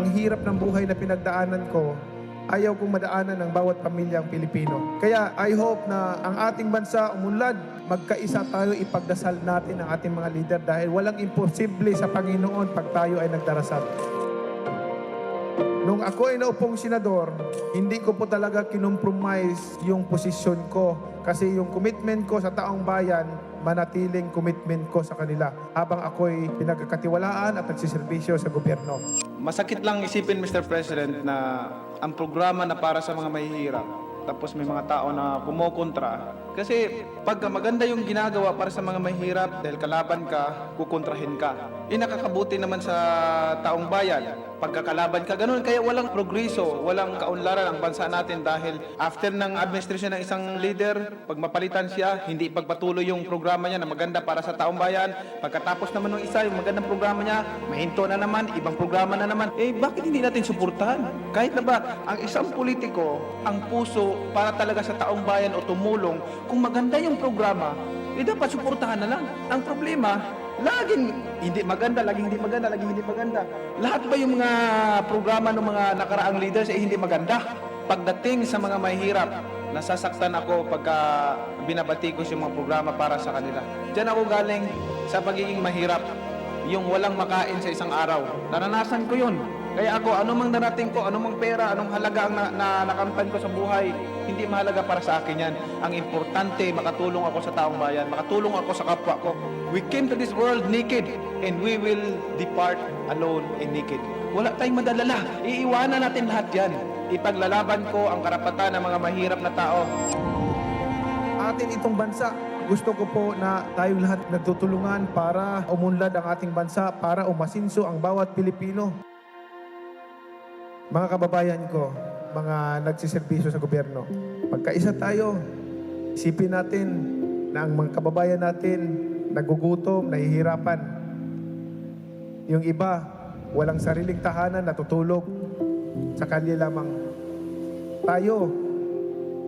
ang hirap ng buhay na pinagdaanan ko, ayaw kong madaanan ng bawat pamilyang Pilipino. Kaya I hope na ang ating bansa umunlad, magkaisa tayo, ipagdasal natin ang ating mga leader dahil walang imposible sa Panginoon pag tayo ay nagdarasal. Nung ako ay naupong senador, hindi ko po talaga kinompromise yung posisyon ko kasi yung commitment ko sa taong bayan, manatiling commitment ko sa kanila habang ako'y pinagkakatiwalaan at nagsiservisyo sa gobyerno. Masakit lang isipin, Mr. President, na ang programa na para sa mga mahihirap, tapos may mga tao na kumokontra. Kasi pagka maganda yung ginagawa para sa mga mahihirap, dahil kalaban ka, kukontrahin ka. Nakakabuti naman sa taong bayan. Pagkakalaban ka, ganun. Kaya walang progreso, walang kaunlaran ang bansa natin dahil after ng administration ng isang leader, pag mapalitan siya, hindi ipagpatuloy yung programa niya na maganda para sa taong bayan. Pagkatapos naman ng isa, yung magandang programa niya, mahinto na naman, ibang programa na naman. Bakit hindi natin suportahan? Kahit na ba, ang isang politiko, ang puso para talaga sa taong bayan o tumulong, kung maganda yung programa, dapat suportahan na lang. Ang problema, laging hindi maganda, laging hindi maganda, laging hindi maganda. Lahat ba yung mga programa ng mga nakaraang leaders hindi maganda? Pagdating sa mga mahihirap, nasasaktan ako pagka binabatikos yung mga programa para sa kanila. Diyan ako galing sa pagiging mahirap. Yung walang makain sa isang araw. Naranasan ko yun. Kaya ako, anumang narating ko, anumang pera, anong halaga ang nakamtan ko sa buhay, hindi mahalaga para sa akin yan. Ang importante, makatulong ako sa taong bayan, makatulong ako sa kapwa ko. We came to this world naked, and we will depart alone and naked. Wala tayong madalala. Iiwanan natin lahat yan. Ipaglalaban ko ang karapatan ng mga mahirap na tao. Atin itong bansa, gusto ko po na tayong lahat nagtutulungan para umunlad ang ating bansa, para umasinso ang bawat Pilipino. Mga kababayan ko, mga nagsiservisyo sa gobyerno, pagkaisa tayo, isipin natin na ang mga kababayan natin nagugutom, nahihirapan. Yung iba, walang sariling tahanan, natutulog sa kalye lamang. Tayo,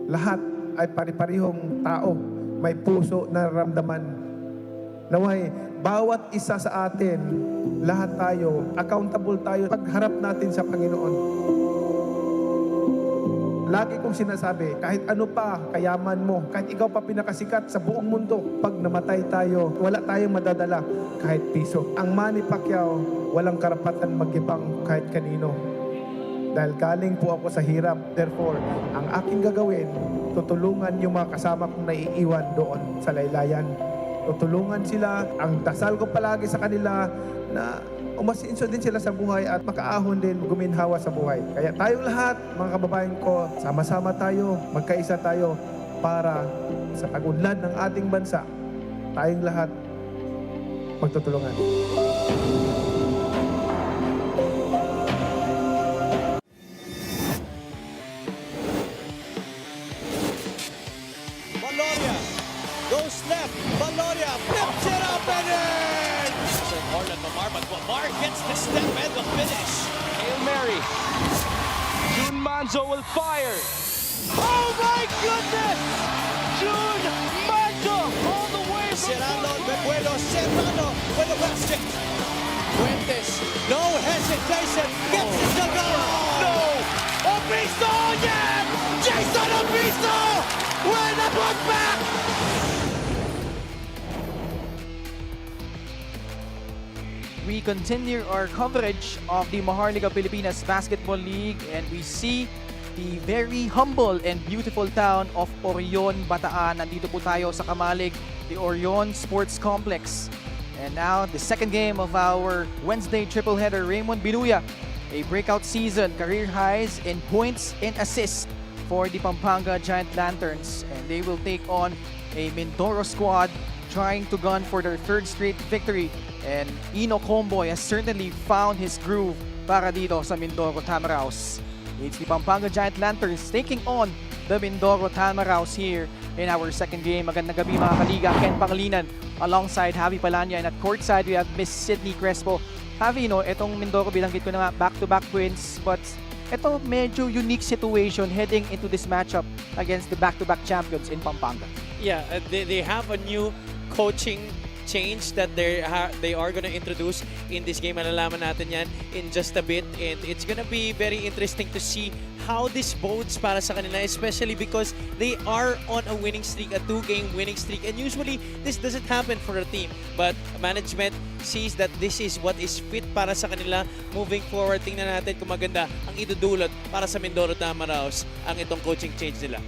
lahat ay pari-parihong tao, may puso na nararamdaman. Naway, bawat isa sa atin, lahat tayo, accountable tayo pagharap natin sa Panginoon. Lagi kong sinasabi, kahit ano pa kayaman mo, kahit ikaw pa pinakasikat sa buong mundo, pag namatay tayo, wala tayong madadala kahit piso. Ang Manny Pacquiao, walang karapatan magibang kahit kanino. Dahil galing po ako sa hirap. Therefore, ang aking gagawin, tutulungan yung mga kasama kong naiiwan doon sa laylayan. Tutulungan sila. Ang dasal ko palagi sa kanila na umasinso din sila sa buhay at makaahon din, guminhawa sa buhay. Kaya tayong lahat, mga kababayan ko, sama-sama tayo, magkaisa tayo para sa pag-unlad ng ating bansa, tayong lahat magtutulungan. Valoria goes left. Valoria flips it up and in. Hard at Lamar, but Lamar gets the step and the finish. Hail Mary. June Manzo will fire. Oh my goodness! June Manzo all the way from Serrano, Bebuelo, Serrano with the basket. Fuentes, no hesitation, gets it to go. No! Obisto, yeah! Jason Obisto with the putback! We continue our coverage of the Maharlika Pilipinas Basketball League and we see the very humble and beautiful town of Orion, Bataan. Nandito po tayo sa Kamalig, the Orion Sports Complex. And now, the second game of our Wednesday triple header, Raymond Binuya, a breakout season, career highs in points and assists for the Pampanga Giant Lanterns. And they will take on a Mindoro squad trying to gun for their third straight victory. And Ino Comboy has certainly found his groove para dito sa Mindoro Tamaraws. It's the Pampanga Giant Lanterns taking on the Mindoro Tamaraws here in our second game. Magandang gabi mga kaliga. Ken Pangilinan alongside Javi Palanya. And at courtside we have Miss Sydney Crespo. Javi, no, itong Mindoro binanggit ko na nga, back-to-back wins. But ito medyo unique situation heading into this matchup against the back-to-back champions in Pampanga. Yeah, they have a new coaching change that they are going to introduce in this game. Malalaman natin yan in just a bit, and it's going to be very interesting to see how this bodes para sa kanila, especially because they are on a winning streak, a 2-game winning streak, and usually this doesn't happen for a team, but management sees that this is what is fit para sa kanila moving forward. Tingnan natin kung maganda ang idudulot para sa Mindoro Tamaraws ang itong coaching change nila.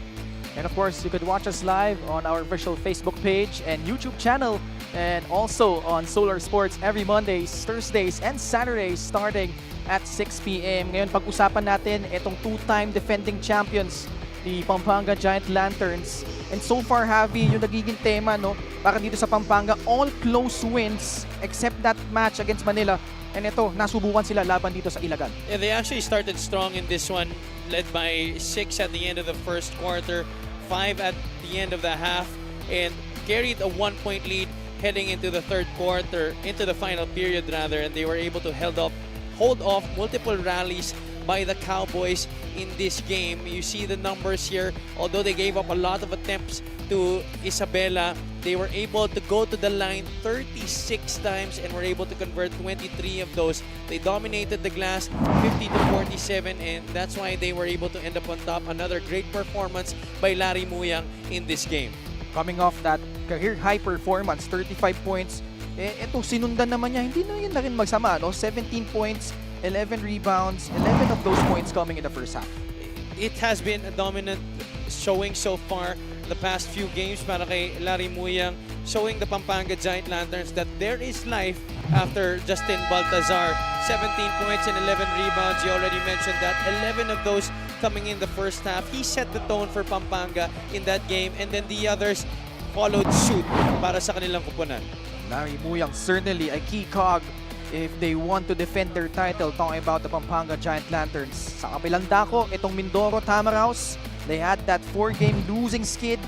And of course, you could watch us live on our official Facebook page and YouTube channel, and also on Solar Sports every Mondays, Thursdays, and Saturdays starting at 6 p.m. Ngayon, pag-usapan natin itong 2-time defending champions, the Pampanga Giant Lanterns. And so far, Javi, yung nagiging tema, no, para dito sa Pampanga, all close wins except that match against Manila. And ito, nasubukan sila laban dito sa Ilagan. Yeah, they actually started strong in this one, led by 6 at the end of the first quarter, 5 at the end of the half, and carried a 1-point lead heading into the third quarter, into the final period rather, and they were able to hold off multiple rallies by the Cowboys in this game. You see the numbers here. Although they gave up a lot of attempts to Isabela, they were able to go to the line 36 times and were able to convert 23 of those. They dominated the glass 50-47, and that's why they were able to end up on top. Another great performance by Larry Muyang in this game. Coming off that career high performance, 35 points, ito sinundan naman niya, hindi na yun na rin magsama, no? 17 points, 11 rebounds, 11 of those points coming in the first half. It has been a dominant showing so far the past few games para kay Larry Muyang, showing the Pampanga Giant Lanterns that there is life after Justin Baltazar. 17 points and 11 rebounds. You already mentioned that. 11 of those coming in the first half. He set the tone for Pampanga in that game, and then the others followed suit para sa kanilang kupunan. Larry Muyang certainly a key cog if they want to defend their title, talking about the Pampanga Giant Lanterns. Sa kabilang dako, itong Mindoro Tamaraws, they had that 4-game losing skid,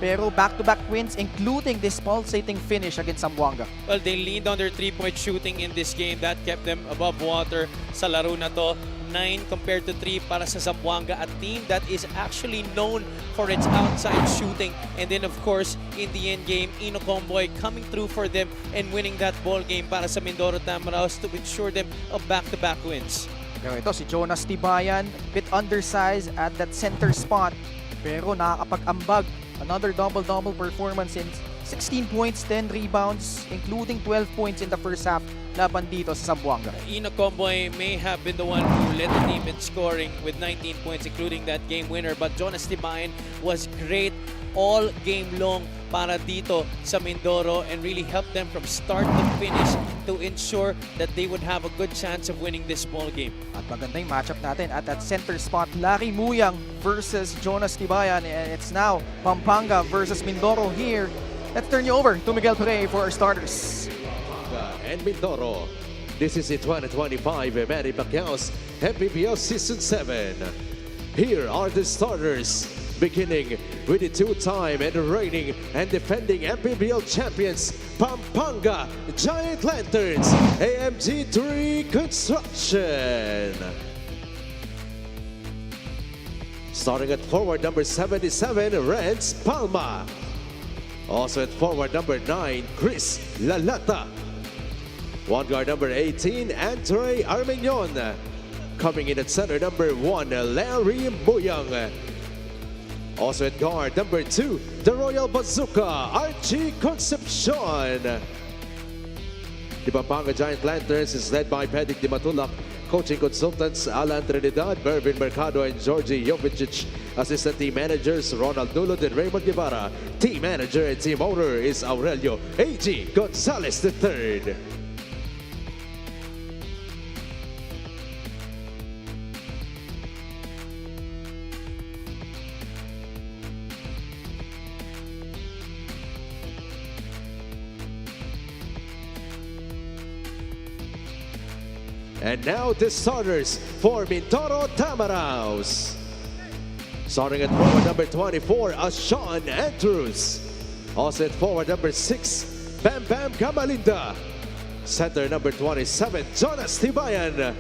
pero back-to-back wins, including this pulsating finish against Zamboanga. Well, they leaned on their 3-point shooting in this game. That kept them above water sa laro na to. 9 compared to 3 para sa Zamboanga, a team that is actually known for its outside shooting. And then of course, in the end game, Ino Comboy coming through for them and winning that ball game para sa Mindoro Tamaraws to ensure them of back-to-back wins. Pero ito, si Jonas Tibayan, bit undersized at that center spot, pero nakakapag-ambag. Another double-double performance in 16 points, 10 rebounds, including 12 points in the first half laban dito sa Zamboanga. Ino Comboy may have been the one who led the team in scoring with 19 points, including that game winner. But Jonas Tibayan was great all game long para dito sa Mindoro and really helped them from start to finish to ensure that they would have a good chance of winning this ball game. At maganda yung matchup natin at that center spot, Larry Muyang versus Jonas Tibayan. And it's now Pampanga versus Mindoro here. Let's turn you over to Miguel Pere for our starters. And Mindoro. This is the 2025 Manny Pacquiao's MPBL Season 7. Here are the starters, beginning with the 2-time and reigning and defending MPBL champions, Pampanga Giant Lanterns, AMG3 Construction. Starting at forward number 77, Renz Palma. Also at forward number 9, Chris Lalata. One guard number 18, Andre Armenion. Coming in at center number 1, Larry Muyang. Also at guard number 2, the Royal Bazooka, Archie Concepcion. The Pampanga Giant Lanterns is led by Pedic Di Matulak. Coaching consultants Alan Trinidad, Mervin Mercado, and Georgie Jovicic. Assistant team managers Ronald Nulod and Raymond Guevara. Team manager and team owner is Aurelio A.G. Gonzalez III. And now the starters for Mindoro Tamaraws. Starting at forward number 24, Sean Andrews. Also at forward number 6, Bam Bam Kamalinda. Center number 27, Jonas Tibayan.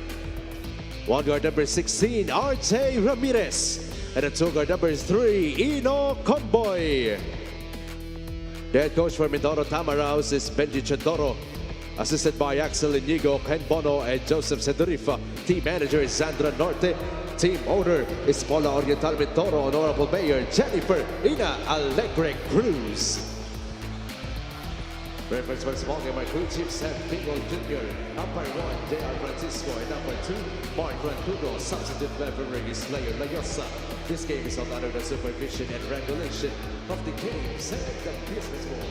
One guard number 16, RJ Ramirez. And a two guard number 3, Ino Comboy. The head coach for Mindoro Tamaraos is Benji Chandoro. Assisted by Axel Inigo, Ken Bono, and Joseph Sedurifa. Team manager is Sandra Norte. Team owner is Paula Oriental Mindoro. Honorable Mayor Jennifer Ina Alegre Cruz. Reference for small game, my crew chief Sam Pingo Jr. Umpire 1, J.R. Francisco, and number 2, Mark Rantudo. Substitute referee is Layo Layosa. This game is held under the supervision and regulation of the Games and the Business Board.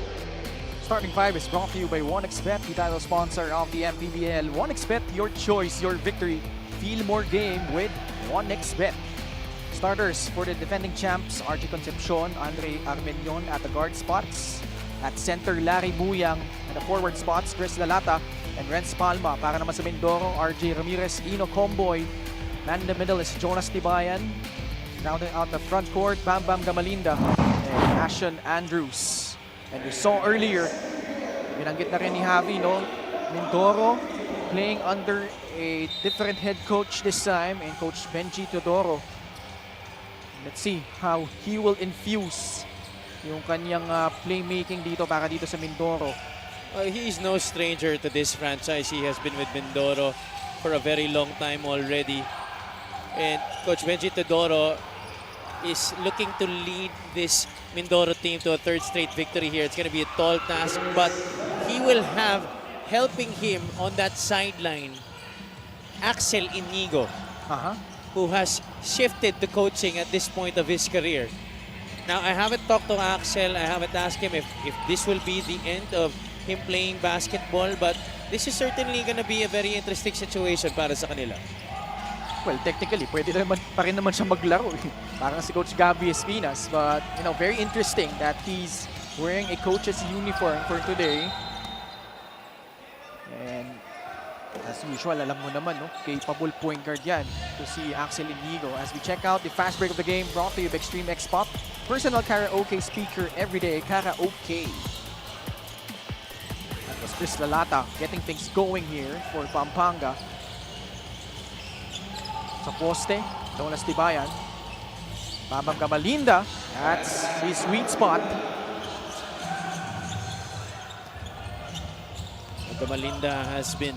Starting 5 is brought to you by 1xBet, the title sponsor of the MPBL. 1xBet, your choice, your victory. Feel more game with 1xBet. Starters for the defending champs, RG Concepcion, Andre Armenion at the guard spots. At center, Larry Muyang. At the forward spots, Chris Lalata and Renz Palma. Para naman sa Mindoro, RJ Ramirez, Ino Comboy. Man in the middle is Jonas Tibayan. Rounding out the front court, Bam Bam Gamalinda and Ashon Andrews. And we saw earlier, binanggit na rin ni Javi, no? Mindoro playing under a different head coach this time, and Coach Benji Teodoro. Let's see how he will infuse yung kanyang playmaking dito para dito sa Mindoro. He is no stranger to this franchise. He has been with Mindoro for a very long time already. And Coach Benji Teodoro is looking to lead this Mindoro team to a third straight victory here. It's going to be a tall task, but he will have helping him on that sideline Axel Inigo, who has shifted to coaching at this point of his career. Now, I haven't talked to Axel. I haven't asked him if this will be the end of him playing basketball, but this is certainly going to be a very interesting situation para sa kanila. Well, technically, pwede naman pa rin naman siya maglaro. Parang si Coach Gabby Espinas. But, you know, very interesting that he's wearing a coach's uniform for today. And as usual, alam mo naman, no, capable point guard yan to si Axel Inigo. As we check out the fast break of the game brought to you by Extreme X Pop. Personal karaoke speaker everyday karaoke. That was Chris Lalata getting things going here for Pampanga. Sa poste, Jonas Tibayan. Babang Gamalinda, that's his sweet spot. Gamalinda has been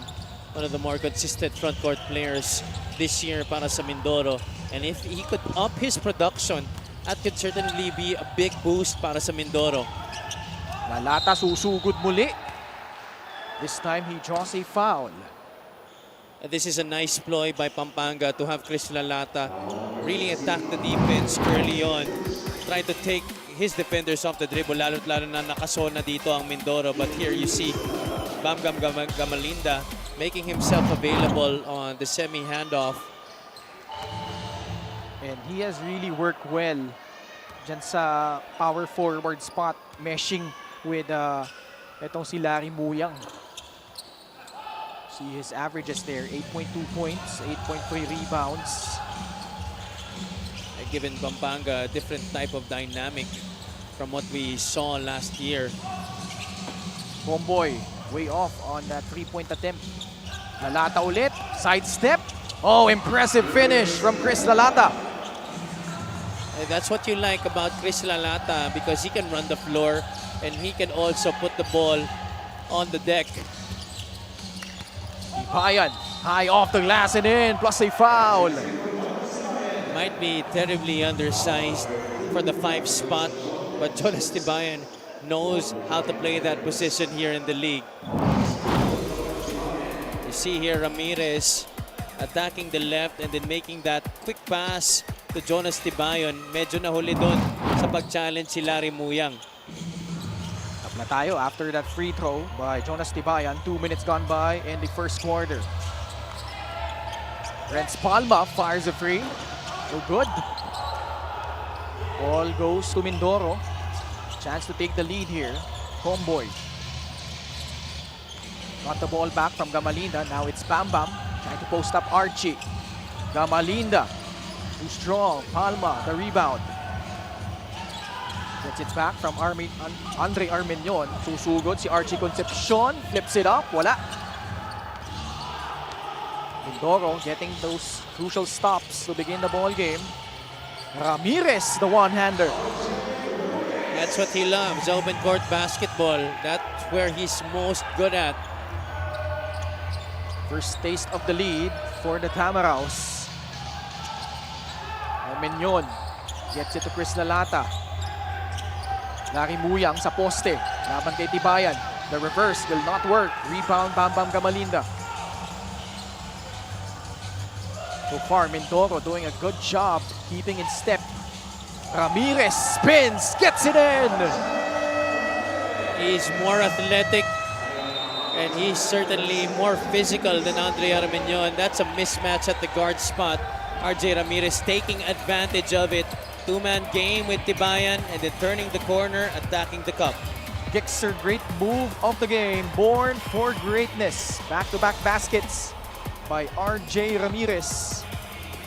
one of the more consistent front court players this year para sa Mindoro. And if he could up his production, that could certainly be a big boost para sa Mindoro. Lalata susugod muli. This time he draws a foul. This is a nice ploy by Pampanga to have Chris Lalata really attack the defense early on. Try to take his defenders off the dribble, lalo na nakasona dito ang Mindoro. But here you see Bam Gamalinda making himself available on the semi-handoff. And he has really worked well dyan sa power forward spot, meshing with itong si Larry Muyang. See his averages there, 8.2 points, 8.3 rebounds. Given Pampanga a different type of dynamic from what we saw last year. Homeboy, way off on that three-point attempt. Lalata ulit, sidestep. Oh, impressive finish from Chris Lalata. That's what you like about Chris Lalata, because he can run the floor and he can also put the ball on the deck. Tibayan, high off the glass and in, plus a foul. Might be terribly undersized for the 5 spot, but Jonas Tibayan knows how to play that position here in the league. You see here Ramirez attacking the left and then making that quick pass to Jonas Tibayan. Medyo nahuli doon sa pag-challenge si Larry Muyang. Up na tayo after that free throw by Jonas Tibayan. 2 minutes gone by in the first quarter. Renz Palma fires a free. No good. Ball goes to Mindoro. Chance to take the lead here. Homeboy. Got the ball back from Gamalinda. Now it's Bam Bam trying to post up Archie. Gamalinda, too strong. Palma, the rebound. Gets it back from Andre Armenion. Susugod si Archie Concepcion. Flips it up. Wala. Mindoro getting those crucial stops to begin the ball game. Ramirez, the one-hander. That's what he loves, open court basketball. That's where he's most good at. First taste of the lead for the Tamaraws. Armenyon gets it to Chris Lalata. Larry Muyang sa poste. Laban kay Tibayan. The reverse will not work. Rebound, Bam Bam Gamalinda. So far, Mindoro doing a good job keeping in step. Ramirez spins, gets it in! He's more athletic and he's certainly more physical than Andre Armenyon. That's a mismatch at the guard spot. RJ Ramirez taking advantage of it. Two-man game with Tibayan and then turning the corner, attacking the cup. Gixer, great move of the game. Born for greatness. Back-to-back baskets by RJ Ramirez.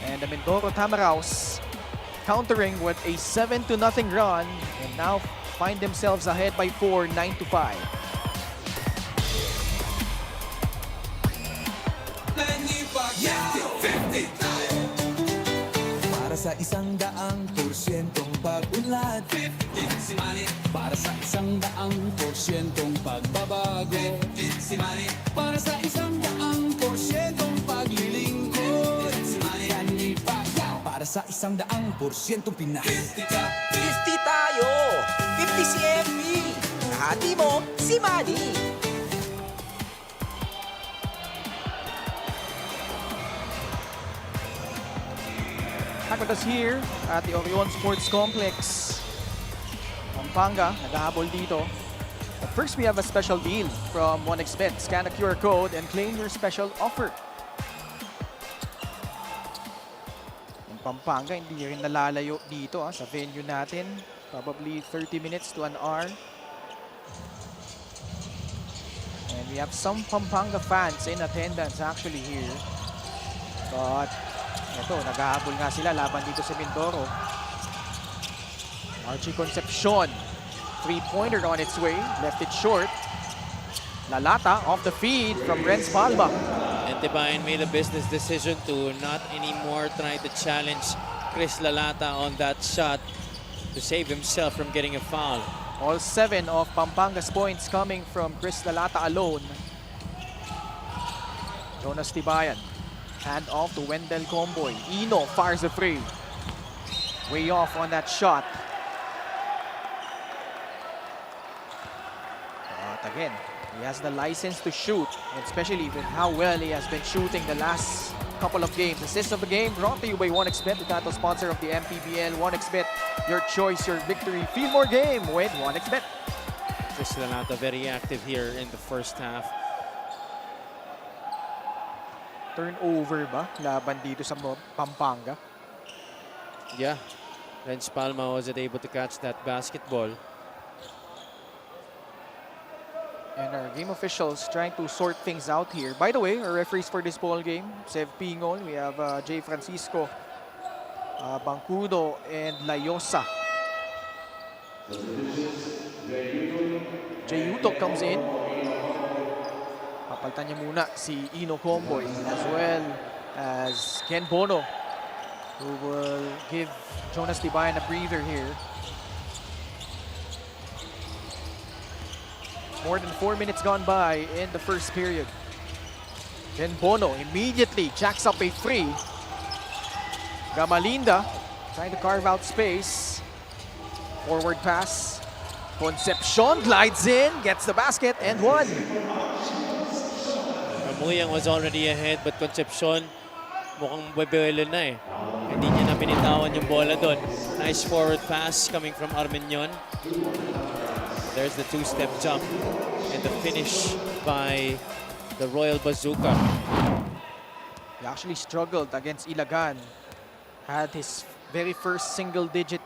And the Mindoro Tamaraws countering with a 7-0 run and now find themselves ahead by 4, 9-5. Para sa 100% pag-unlad, para sa 100% pagbabago, para sa 100% paglilingkod, para sa 100% Pinas. 50 tayo! 50 si MP! Kahati mo, si Manny! Back with us here at the Orion Sports Complex. Pampanga, naghahabol dito. But first, we have a special deal from 1xBet. Scan the QR code and claim your special offer. Ang Pampanga, hindi rin nalalayo dito sa venue natin. Probably 30 minutes to an hour. And we have some Pampanga fans in attendance actually here. But ito, naghahabol nga sila laban dito sa Mindoro. Archie Concepcion, three-pointer on its way, left it short. Lalata off the feed from Renz Palma. And Tibayan made a business decision to not anymore try to challenge Chris Lalata on that shot to save himself from getting a foul. All 7 of Pampanga's points coming from Chris Lalata alone. Jonas Tibayan. Hand off to Wendell Comboy. Ino fires a free. Way off on that shot. But again, he has the license to shoot, especially with how well he has been shooting the last couple of games. Assist of the game brought to you by 1xBet, the title sponsor of the MPBL. 1xBet, your choice, your victory. Feel more game with 1xBet. Chris Lalata very active here in the first half. Turnover ba laban dito sa Pampanga? Yeah, Renz Palma wasn't able to catch that basketball. And our game officials trying to sort things out here. By the way, our referees for this ball game, Sev Pingol, we have J. Francisco, Bancudo, and Layosa. Jay Utok comes in. Papalitan niya muna si Ino Comboy as well as Ken Bono, who will give Jonas Tibayan a breather here. More than 4 minutes gone by in the first period. Ken Bono immediately jacks up a free. Gamalinda trying to carve out space. Forward pass. Concepcion glides in, gets the basket, and one. Muyang was already ahead, but Concepcion mukhang bebelo na eh. Hindi niya na binitawan yung bola doon. Nice forward pass coming from Armenyon. There's the two-step jump and the finish by the Royal Bazooka. He actually struggled against Ilagan. Had his very first single-digit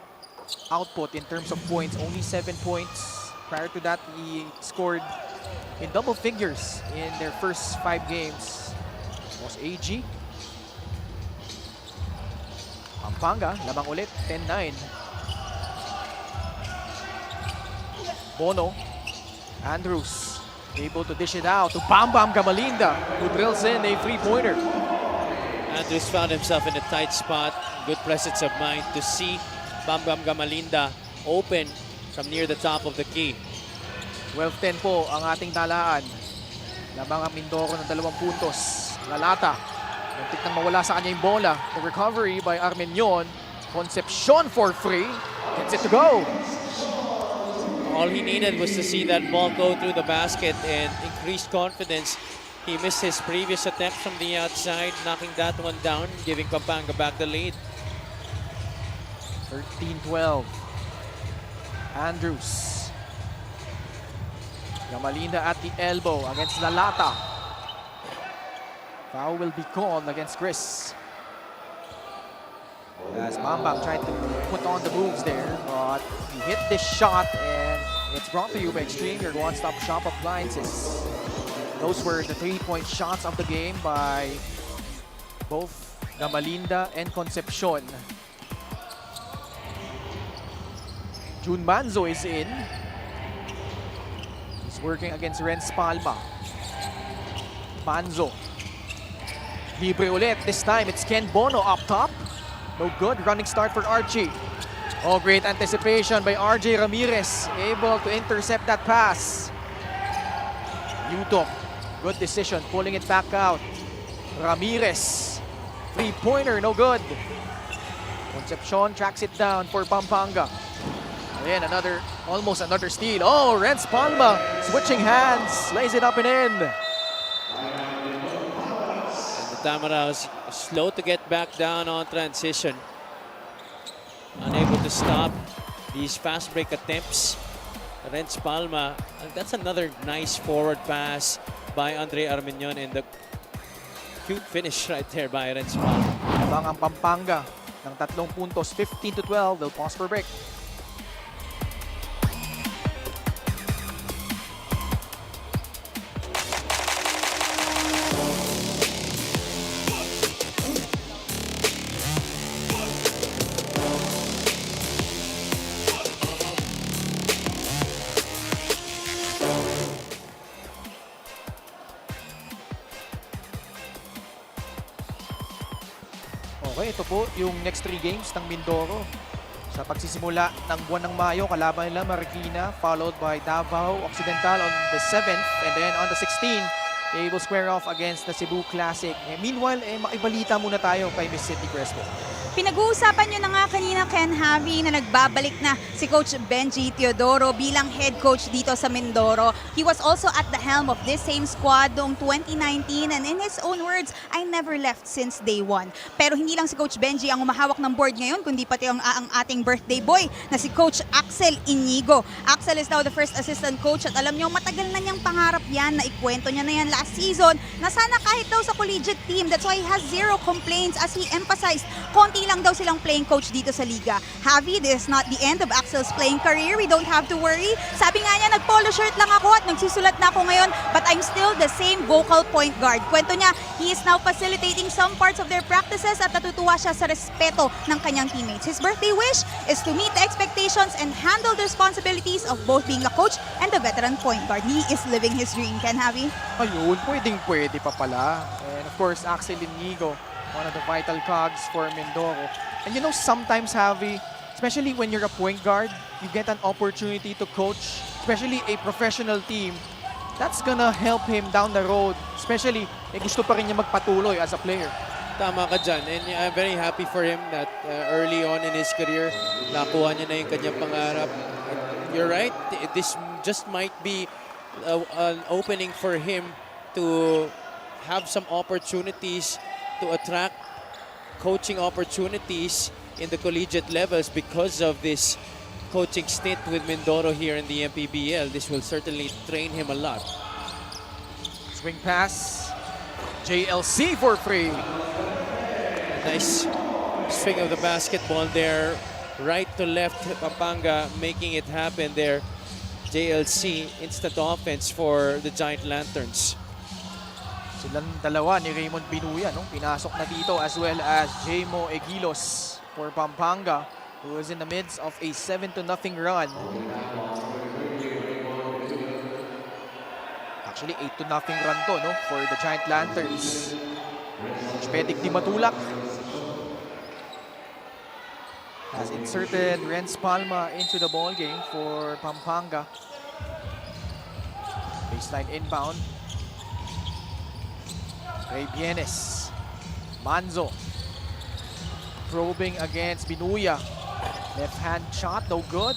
output in terms of points, only 7 points. Prior to that, he scored in double figures in their first 5 games. It was AG. Pampanga, lamang ulit, 10-9. Bono, Andrews, able to dish it out to Bam Bam Gamalinda, who drills in a three-pointer. Andrews found himself in a tight spot. Good presence of mind to see Bam Bam Gamalinda open from near the top of the key. 12-10 po ang ating talaan. Labang ang Mindoro ng 2 puntos. Lalata. Muntik nang mawala sa kanya yung bola. The recovery by Armenion. Concepcion for free. Gets it to go. All he needed was to see that ball go through the basket and increased confidence. He missed his previous attempt from the outside, knocking that one down, giving Pampanga back the lead. 13-12. Andrews. Gamalinda at the elbow against Lalata. Foul will be called against Chris. As Bambang tried to put on the moves there, but he hit this shot, and it's brought to you by Extreme, your one-stop shop appliances. Those were the 3-point shots of the game by both Gamalinda and Concepcion. Jun Manzo is in. He's working against Renz Palma. Manzo. Libre ulit. This time it's Ken Bono up top. No good. Running start for Archie. Oh, great anticipation by RJ Ramirez. Able to intercept that pass. Yutok. Good decision. Pulling it back out. Ramirez. Three-pointer. No good. Concepcion tracks it down for Pampanga. Ayan, almost another steal. Oh, Renz Palma switching hands. Lays it up and in. Tamara was slow to get back down on transition. Unable to stop these fast break attempts. Renz Palma, that's another nice forward pass by Andre Armenion, and the cute finish right there by Renz Palma. Abang ang Pampanga ng 3 puntos, 15-12. They'll pause for break. Okay, ito po yung next 3 games ng Mindoro. Sa pagsisimula ng buwan ng Mayo, kalaban nila Marikina, followed by Davao Occidental on the 7th, and then on the 16th, they will square off against the Cebu Classic. Meanwhile, makibalita muna tayo kay Miss Cindy Crespo. Pinag-uusapan nyo na nga kanina, Ken Javi, na nagbabalik na si Coach Benji Teodoro bilang head coach dito sa Mindoro. He was also at the helm of this same squad noong 2019, and in his own words, I never left since day one. Pero hindi lang si Coach Benji ang umahawak ng board ngayon, kundi pati ang ating birthday boy na si Coach Axel Inigo. Axel is now the first assistant coach, at alam nyo, matagal na niyang pangarap yan, na ikwento niya na yan last season, na sana kahit daw sa collegiate team. That's why he has zero complaints, as he emphasized, konti lang daw silang playing coach dito sa liga. Javi, this is not the end of Axel's playing career. We don't have to worry. Sabi nga niya, nag-polo shirt lang ako at nagsusulat na ako ngayon, but I'm still the same vocal point guard. Kwento niya, he is now facilitating some parts of their practices at natutuwa siya sa respeto ng kanyang teammates. His birthday wish is to meet the expectations and handle the responsibilities of both being a coach and the veteran point guard. He is living his dream, Ken Javi. Ayun, pwede pa pala. And of course, Axel Inigo, one of the vital cogs for Mindoro. And you know, sometimes, Javi, especially when you're a point guard, you get an opportunity to coach, especially a professional team. That's gonna help him down the road. Especially, gusto pa rin niya magpatuloy as a player. Tama ka dyan. And I'm very happy for him that early on in his career, nakuha niya na yung kanyang pangarap. You're right. This just might be an opening for him to have some opportunities to attract coaching opportunities in the collegiate levels because of this coaching stint with Mindoro here in the MPBL. This will certainly train him a lot. Swing pass. JLC for free. Nice swing of the basketball there. Right to left, Pampanga making it happen there. JLC, instant offense for the Giant Lanterns. Silang dalawa ni Raymond Binuya, no? Pinasok na dito, as well as Jmo Egilos for Pampanga, who is in the midst of a 7-0 run. Actually, 8-0 run to, no? For the Giant Lanterns. Pwedeng di matulak. has inserted Renz Palma into the ball game for Pampanga. Baseline inbound. Ray Bienes. Manzo. Probing against Binuya. Left hand shot, no good.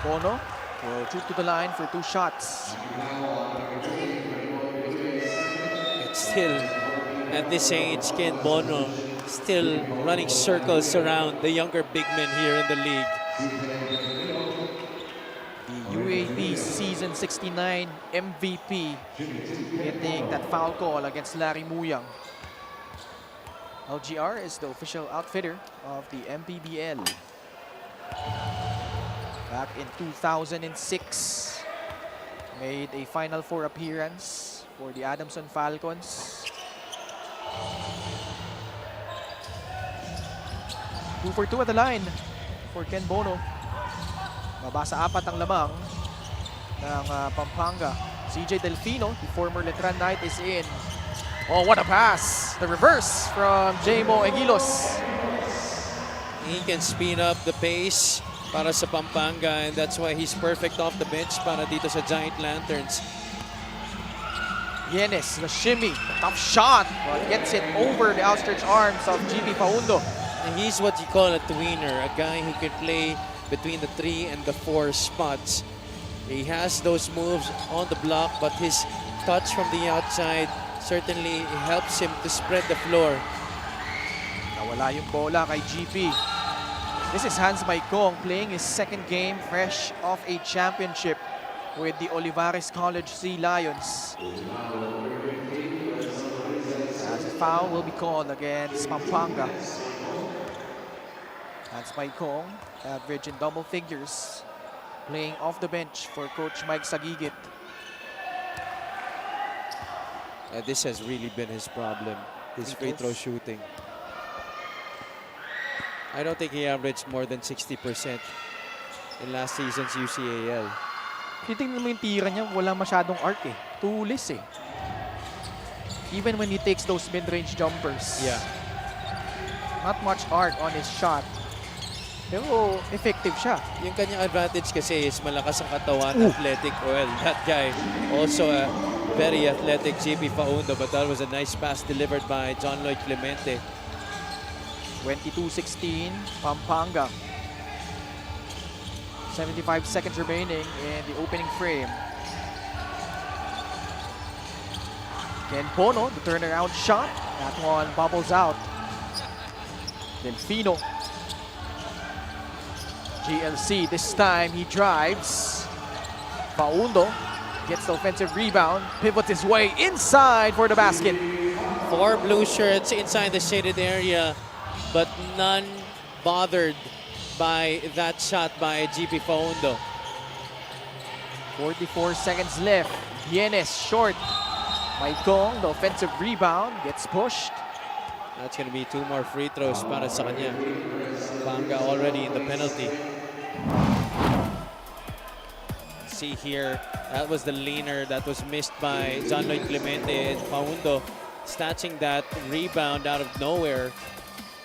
Bono will shoot to the line for 2 shots. It's still, at this age, Ken Bono still running circles around the younger big men here in the league. The UAP season 69 MVP getting that foul call against Larry Muyang. LGR is the official outfitter of the MPBL. Back in 2006, made a Final Four appearance for the Adamson Falcons. 2 for 2 at the line for Ken Bono. Mabasa 4 ang lamang ng Pampanga. CJ Delfino, the former Letran Knight, is in. Oh, what a pass! The reverse from Jmo Eguilos. He can speed up the pace para sa Pampanga, and that's why he's perfect off the bench para dito sa Giant Lanterns. Yenes, the shimmy, tough shot, but gets it over the outstretched arms of GB Paundo. And he's what you call a tweener, a guy who can play between the 3 and the 4 spots. He has those moves on the block, but his touch from the outside certainly helps him to spread the floor. Nawala yung bola kay GP. This is Hans Maikong playing his second game fresh off a championship with the Olivares College Sea Lions. As a foul will be called against Pampanga. Hans Maikong, average in double figures, playing off the bench for Coach Mike Sagigit. This has really been his problem, his free throw shooting. I don't think he averaged more than 60% in last season's UCAL. Titingnan mo yung tira niya, wala masyadong arc eh. Tulis eh. Even when he takes those mid-range jumpers. Yeah. Not much arc on his shot. Pero effective siya. Yung kanyang advantage kasi is malakas ang katawan, athletic. Well, that guy also a very athletic GP Paundo, but that was a nice pass delivered by John Lloyd Clemente. 22-16, Pampanga. 75 seconds remaining in the opening frame. Ken Bono, the turnaround shot. That one bubbles out. Delfino. GLC, this time he drives. Paundo gets the offensive rebound, pivots his way inside for the basket. 4 blue shirts inside the shaded area, but none bothered by that shot by GP Paundo. 44 seconds left. Bienes short. Maikong, the offensive rebound, gets pushed. That's going to be 2 more free throws para sa kanya. Pampanga already in the penalty. See here, that was the leaner that was missed by John Lloyd Clemente, and Paundo snatching that rebound out of nowhere.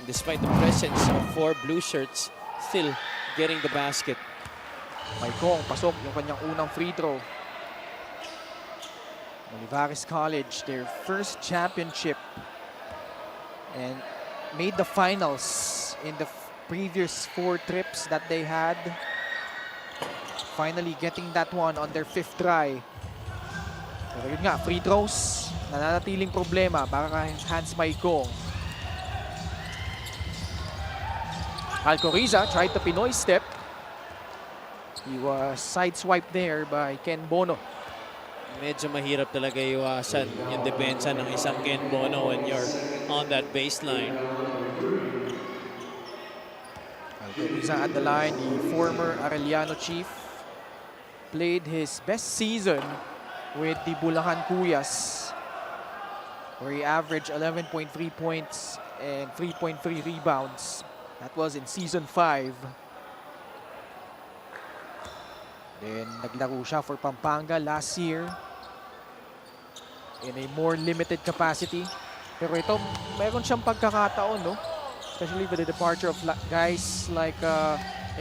Despite the presence of 4 blue shirts, still getting the basket. Maikong, pasok yung kanyang unang free throw. Olivares College, their first championship, and made the finals in the previous 4 trips that they had. Finally getting that one on their 5th try. Pero yun nga, free throws, nananatiling problema para kay Hans Maikong. Alcoriza tried the Pinoy step. He was sideswiped there by Ken Bono. Medyo mahirap talaga iwasan yung depensa ng isang Ken Bono when you're on that baseline. Alcoriza at the line, the former Arellano chief, played his best season with the Bulacan Cuyas, where he averaged 11.3 points and 3.3 rebounds. That was in season 5. Then naglaro siya for Pampanga last year in a more limited capacity. Pero ito, meron siyang pagkakataon, no? especially with the departure of guys like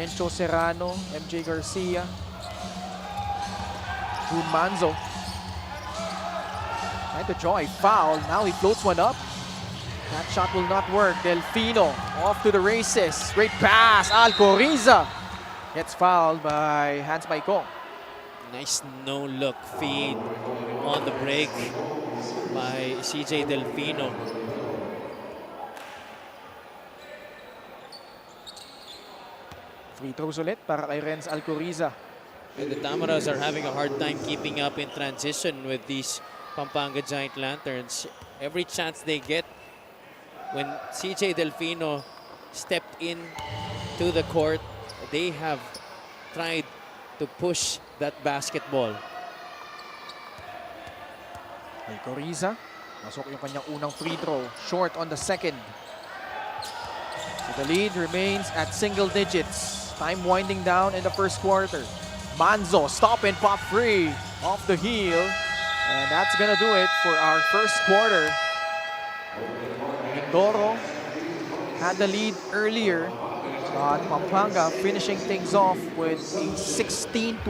Encho Serrano, MJ Garcia, Jun Manzo. Trying to draw a foul. Now he floats one up. That shot will not work. Delfino off to the races. Great pass. Alcoriza gets fouled by Hans Maikong. Nice no-look feed on the break by CJ Delfino. Free throws ulit para kay Renz Alcoriza. And the Tamaraws are having a hard time keeping up in transition with these Pampanga Giant Lanterns. Every chance they get, when CJ Delfino stepped in to the court, they have tried to push that basketball. Alcoriza, masok yung kanyang unang free throw. Short on the second. So the lead remains at single digits. Time winding down in the first quarter. Manzo, stop and pop free off the heel. And that's gonna do it for our first quarter. Mindoro had the lead earlier, but Pampanga finishing things off with a 16-8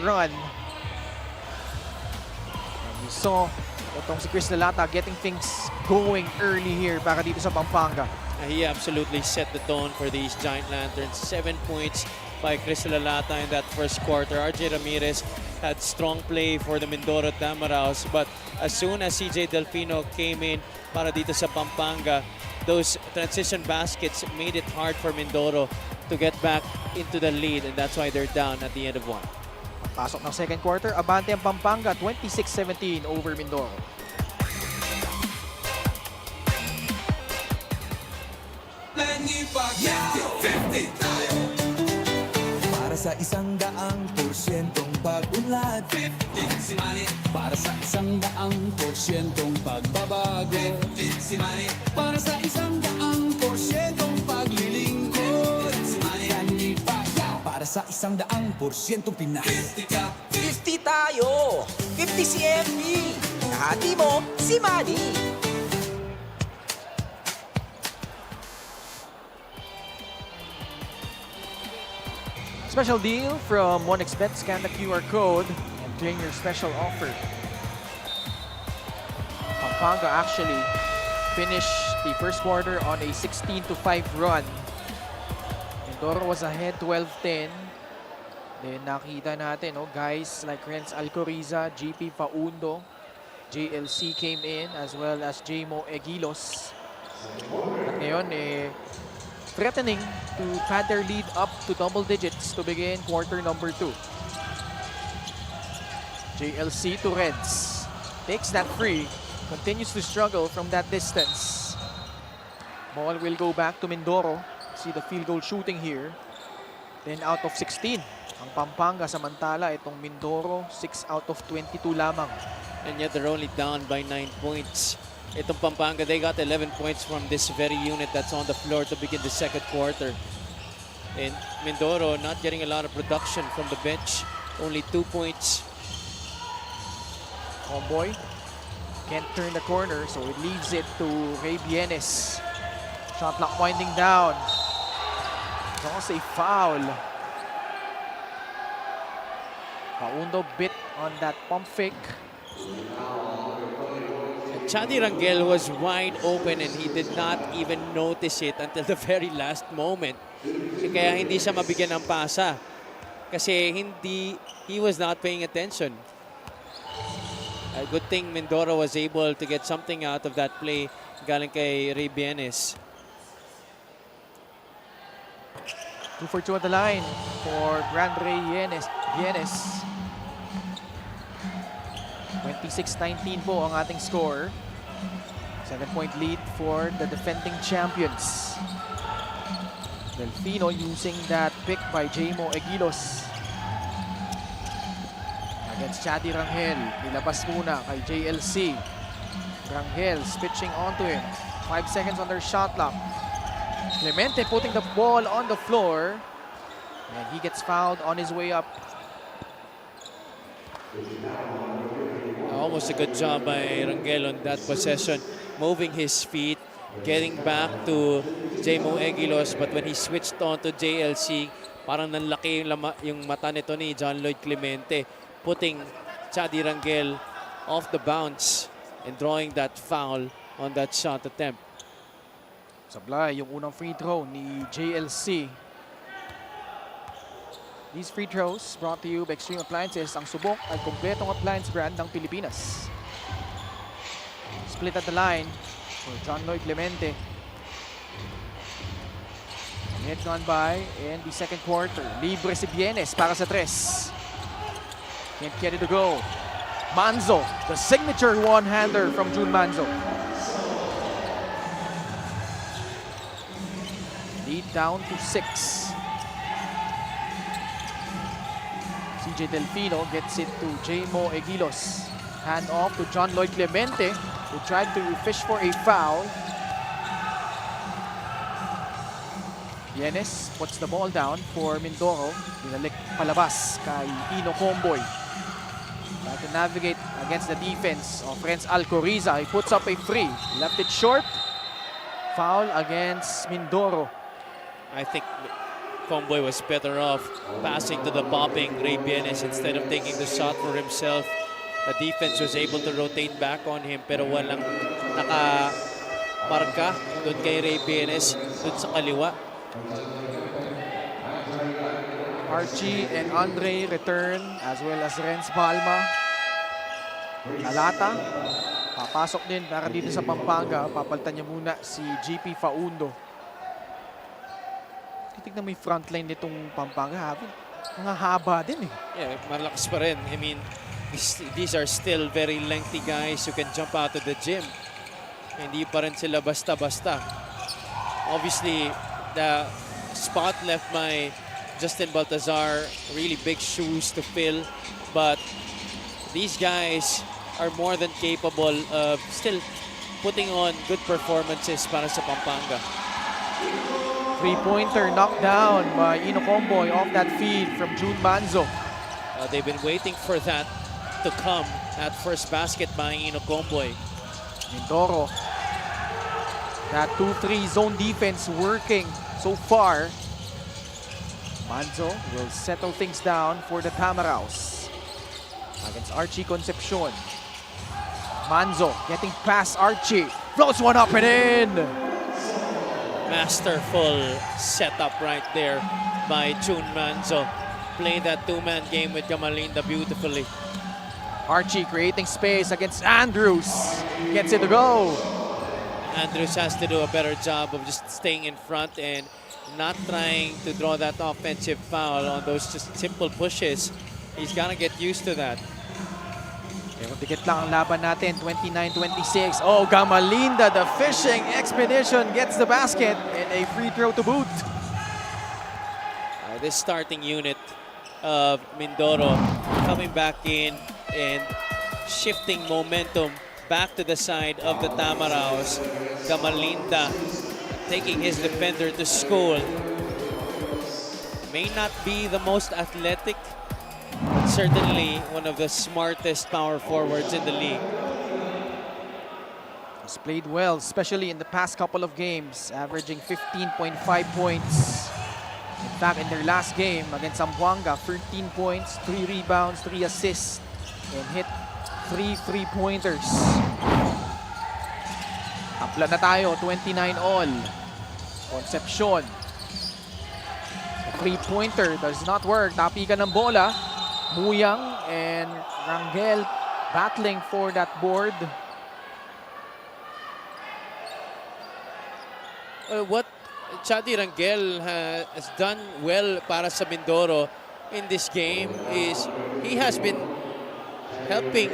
run. And we saw itong si Chris Lalata getting things going early here para dito sa Pampanga. He absolutely set the tone for these Giant Lanterns. 7 points by Chris Lalata in that first quarter. RJ Ramirez had strong play for the Mindoro Tamaraws, but as soon as CJ Delfino came in para dito sa Pampanga, those transition baskets made it hard for Mindoro to get back into the lead, and that's why they're down at the end of one. Pasok ng second quarter, abante ang Pampanga, 26-17 over Mindoro. Para sa 100% pag-unlad, 15 si Manny. Para sa 100% pagbabago, 15 si Manny. Para sa 100% paglilingkod, si Manny. Para sa 100% Pinas, 50 tayo! 50 si MB! Kahati mo, si Manny! Special deal from 1xBet. Scan the QR code and claim your special offer. Pampanga actually finished the first quarter on a 16-5 run. Mindoro was ahead 12-10. Then nakita natin, guys like Renz Alcoriza, GP Paundo, JLC came in, as well as Jmo Egilos. At ngayon, threatening to pad their lead up to double digits to begin quarter number 2. JLC to Reds. Takes that free. Continues to struggle from that distance. Ball will go back to Mindoro. See the field goal shooting here. Then out of 16. Ang Pampanga samantala, itong Mindoro, 6 out of 22 lamang. And yet they're only down by 9 points. Itong Pampanga, they got 11 points from this very unit that's on the floor to begin the second quarter. And Mindoro not getting a lot of production from the bench. Only 2 points. Homeboy can't turn the corner, so it leaves it to Ray Bienes. Shot clock winding down. Draws a foul. Paundo bit on that pump fake. Chadi Rangel was wide open and he did not even notice it until the very last moment. Kaya hindi siya mabigyan ng pasa. Kasi he was not paying attention. A good thing Mindoro was able to get something out of that play galing kay Ray Bienes. 2 for 2 at the line for Grand Ray Bienes. 26-19 po ang ating score. 7-point lead for the defending champions. Delfino using that pick by Jmo Egilos against Chadi Rangel. Nilabas muna kay JLC. Rangel switching onto him. 5 seconds on their shot clock. Clemente putting the ball on the floor. And he gets fouled on his way up. Almost a good job by Rangel on that possession, moving his feet getting back to J-Mo Egilos, but when he switched on to JLC, parang nanlaki yung mata nito ni John Lloyd Clemente, putting Chadi Rangel off the bounce and drawing that foul on that shot attempt. Sablay yung unang free throw ni JLC. These free throws brought to you by Extreme Appliances, ang subok at kumpletong appliance brand ng Pilipinas. Split at the line for John Lloyd Clemente. Minute gone by in the second quarter. Libre si Bienes para sa 3. Can't get it to go. Manzo, the signature one-hander from Jun Manzo. Lead down to 6. CJ Delfino gets it to J-Mo Egilos. Hand off to John Lloyd Clemente, who tried to fish for a foul. Bienes puts the ball down for Mindoro. Binalik palabas kay Ino Comboy. Trying to navigate against the defense of Renz Alcoriza. He puts up a free. Left it short. Foul against Mindoro. I think Comboy was better off passing to the popping Ray Bienes instead of taking the shot for himself. The defense was able to rotate back on him, pero walang nakamarka doon kay Ray Bienes doon sa kaliwa. Archie and Andre return, as well as Renz Palma. Lalata, papasok din para dito sa Pampanga. Papalitan niya muna si GP Faundo. Titignan mo yung frontline nitong Pampanga. Mga haba din eh. Yeah, malakas pa rin. I mean, these are still very lengthy guys who can jump out of the gym. Hindi pa rin sila basta-basta. Obviously, the spot left by Justin Baltazar, really big shoes to fill, but these guys are more than capable of still putting on good performances para sa Pampanga. Three-pointer knocked down by Ino Comboy off that feed from Jun Manzo. They've been waiting for that to come, that first basket by Ino Comboy. Mindoro. That 2-3 zone defense working so far. Manzo will settle things down for the Tamaraws against Archie Concepcion. Manzo getting past Archie. Floats one up and in. Masterful setup right there by Jun Manzo. Played that two-man game with Gamalinda beautifully. Archie creating space against Andrews. Gets it to go. Andrews has to do a better job of just staying in front and not trying to draw that offensive foul on those just simple pushes. He's gonna get used to that. Pero dikit lang ang laban natin, 29-26. Oh, Gamalinda, the fishing expedition gets the basket and a free throw to boot. This starting unit of Mindoro coming back in and shifting momentum back to the side of the Tamaraws. Gamalinda taking his defender to school. May not be the most athletic, but certainly one of the smartest power forwards in the league. He's played well, especially in the past couple of games, averaging 15.5 points. In fact, in their last game against Zamboanga, 13 points, 3 rebounds, 3 assists, and hit 3 3-pointers. Tapla na tayo, 29 all. Concepcion. The 3-pointer does not work. Tapikan ng bola. Muyang and Rangel battling for that board. What Chadi Rangel has done well para sa Mindoro in this game is he has been helping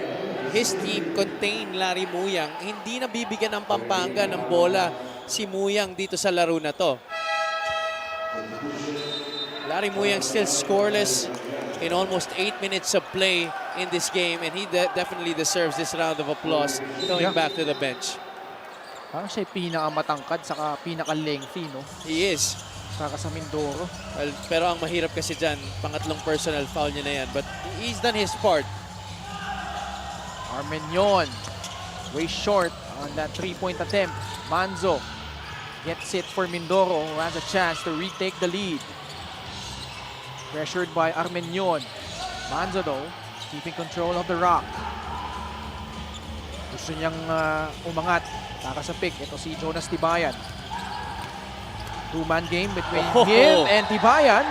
his team contain Larry Muyang. Hindi na bibigyan ng Pampanga ng bola si Muyang dito sa laro na to. Larry Muyang still scoreless in almost 8 minutes of play in this game, and he definitely deserves this round of applause going back to the bench. Parang siya pinakamatangkad saka pinaka-lengthy, no? He is. Para sa Mindoro. Well, pero ang mahirap kasi dyan, pangatlong personal foul niya na yan. But he's done his part. Armenion. way short on that three-point attempt. Manzo gets it for Mindoro, who has a chance to retake the lead. Pressured by Armenion. Manzo though, keeping control of the rock. Gusto niyang umangat. Taka sa pick. Ito si Jonas Tibayan. Two-man game between him and Tibayan.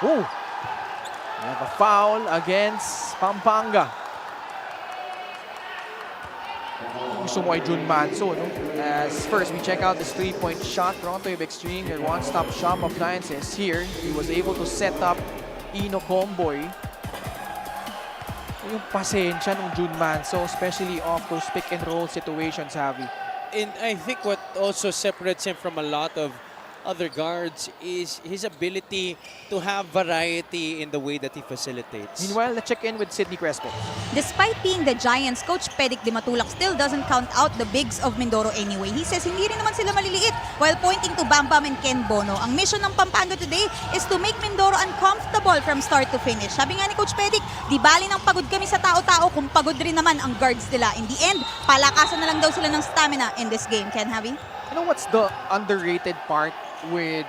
Oh! We have a foul against Pampanga. Gusto mo ay Jun Manso, no? As first, we check out this three-point shot. Toronto Wave Extreme, their one-stop shop appliances. Here, he was able to set up Ino Comboy. Yung pasensya ng Jun Manso, especially off those pick-and-roll situations, Javi. And I think what also separates him from a lot of other guards is his ability to have variety in the way that he facilitates. Meanwhile, let's check in with Sidney Crespo. Despite being the Giants, Coach Pedic Di Matulak still doesn't count out the bigs of Mindoro anyway. He says hindi rin naman sila maliliit while pointing to Bam Bam and Ken Bono. Ang mission ng Pampanga today is to make Mindoro uncomfortable from start to finish. Sabi nga ni Coach Pedic, di bali nang pagod kami sa tao-tao kung pagod rin naman ang guards nila. In the end, palakasan na lang daw sila ng stamina in this game. Ken Javi? You know what's the underrated part with,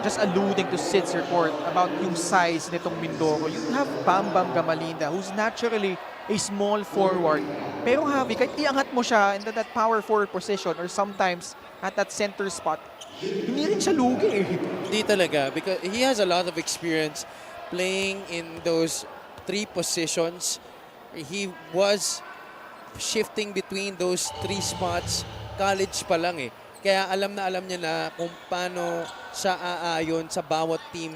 just alluding to Sid's report about yung size nitong Mindoro? You have Bam Bam Gamalinda, who's naturally a small forward. Pero Javi, kahit iangat mo siya in that power forward position or sometimes at that center spot, hindi rin siya lugi eh. Hindi talaga, because he has a lot of experience playing in those three positions. He was shifting between those three spots college pa lang eh. Kaya alam niya na kung paano siya aayon sa bawat team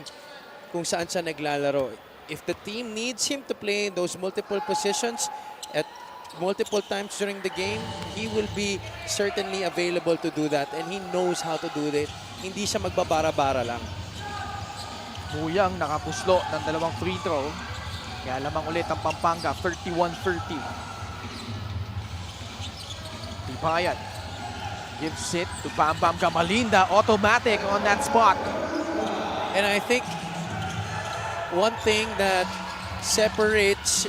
kung saan siya naglalaro. If the team needs him to play those multiple positions at multiple times during the game, he will be certainly available to do that and he knows how to do that. Hindi siya magbabara-bara lang. Muyang nakapuslo ng dalawang free throw. Kaya lamang ulit ang Pampanga, 31-30. Tibayan gives it to Bam Bam Gamalinda. Automatic on that spot. And I think one thing that separates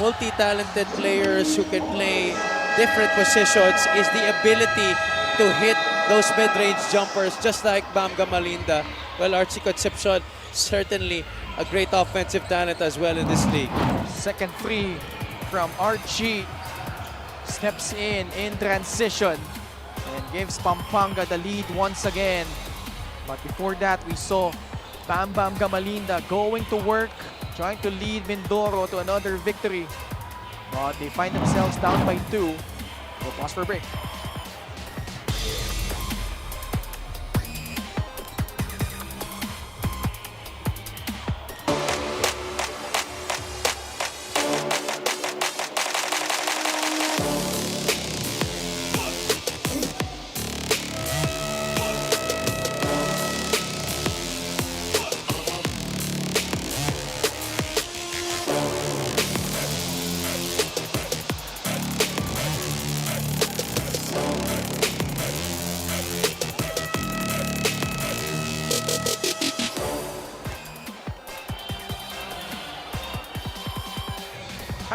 multi-talented players who can play different positions is the ability to hit those mid-range jumpers just like Bam Gamalinda. Well, Archie Concepcion, certainly a great offensive talent as well in this league. Second free from Archie. Steps in transition and gives Pampanga the lead once again. But before that, we saw Bam Bam Gamalinda going to work, trying to lead Mindoro to another victory. But they find themselves down by 2. We'll pause for a break.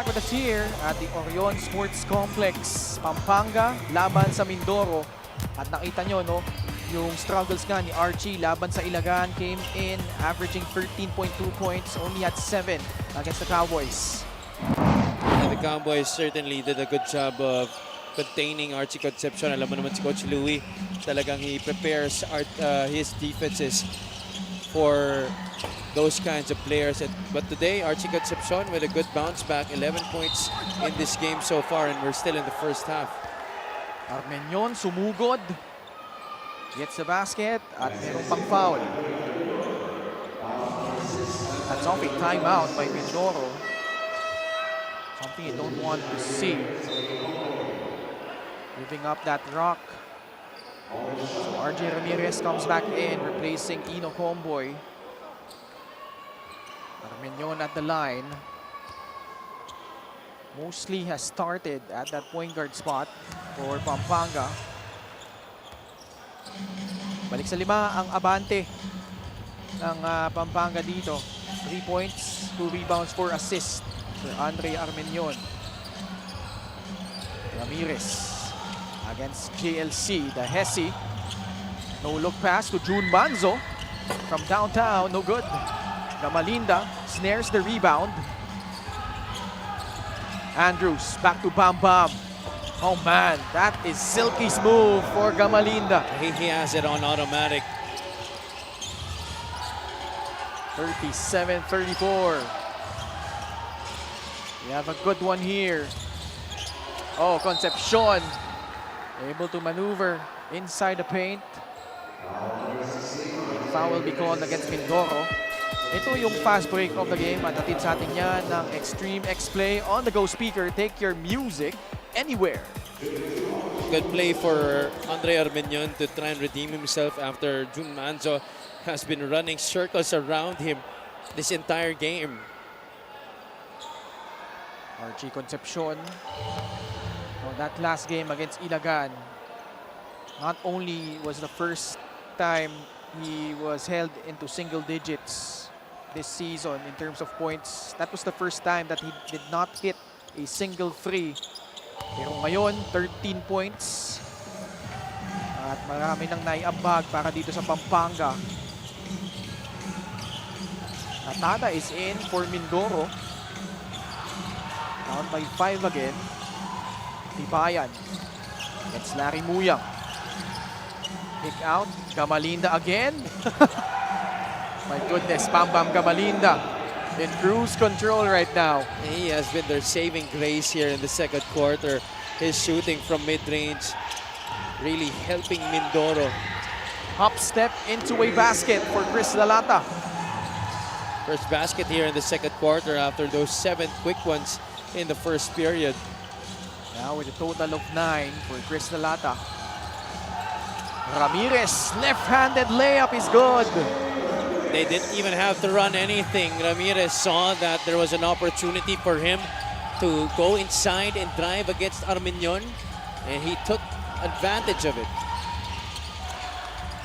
Back with us here at the Orion Sports Complex, Pampanga, laban sa Mindoro. At nakita nyo, no, yung struggles nga ni Archie laban sa Ilagan came in averaging 13.2 points, only at 7 against the Cowboys. And the Cowboys certainly did a good job of containing Archie Concepcion. Alam mo naman si Coach Louie, talagang he prepares his defenses for those kinds of players. But today, Archie Concepcion with a good bounce back, 11 points in this game so far, and we're still in the first half. Armenion sumugod, gets the basket at merong pang foul. That's off a timeout by Mindoro. Something you don't want to see. Moving up that rock. So RJ Ramirez comes back in, replacing Ino Comboy. Armenion at the line. Mostly has started at that point guard spot for Pampanga. Balik sa 5 ang abante ng Pampanga dito. 3 points, 2 rebounds, 4 assists for Andre Armenion. Ramirez against JLC. The Hesse. No look pass to June Manzo. From downtown, no good. Gamalinda snares the rebound. Andrews back to Bam Bam. Oh man, that is silky smooth for Gamalinda. He has it on automatic. 37-34. We have a good one here. Oh, Concepcion able to maneuver inside the paint. Foul will be called against Mindoro. Ito yung fast break of the game at atid sa atin yan ng Extreme X-Play on the go speaker. Take your music anywhere. Good play for Andre Armenion to try and redeem himself after Jun Manzo has been running circles around him this entire game. Archie Concepcion. Oh, that last game against Ilagan, not only was the first time he was held into single digits this season in terms of points, that was the first time that he did not hit a single free. Pero ngayon, 13 points. At marami nang naiambag para dito sa Pampanga. Natada is in for Mindoro. Down by 5 again. Tibayan. It's Larry Muyang. Pick out. Gamalinda again. My goodness, Bam Bam Gamalinda in cruise control right now. He has been their saving grace here in the second quarter. His shooting from mid-range really helping Mindoro. Hop step into a basket for Chris Lalata. First basket here in the second quarter after those 7 quick ones in the first period. Now with a total of 9 for Chris Lalata. Ramirez, left-handed layup is good. They didn't even have to run anything. Ramirez saw that there was an opportunity for him to go inside and drive against Armenion, and he took advantage of it.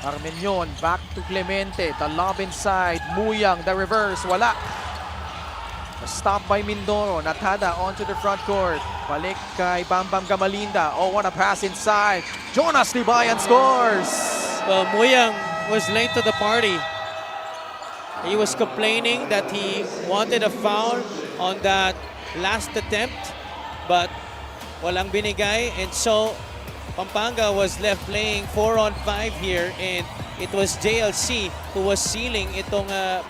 Armenion back to Clemente. The lob inside. Muyang, the reverse. Wala. A stop by Mindoro. Natada onto the front court. Balik kay Bam Bam Gamalinda. Oh, what a pass inside. Jonas Tibayan scores. Well, Muyang was late to the party. He was complaining that he wanted a foul on that last attempt, but walang binigay, and so Pampanga was left playing 4-on-5 here, and it was JLC who was sealing itong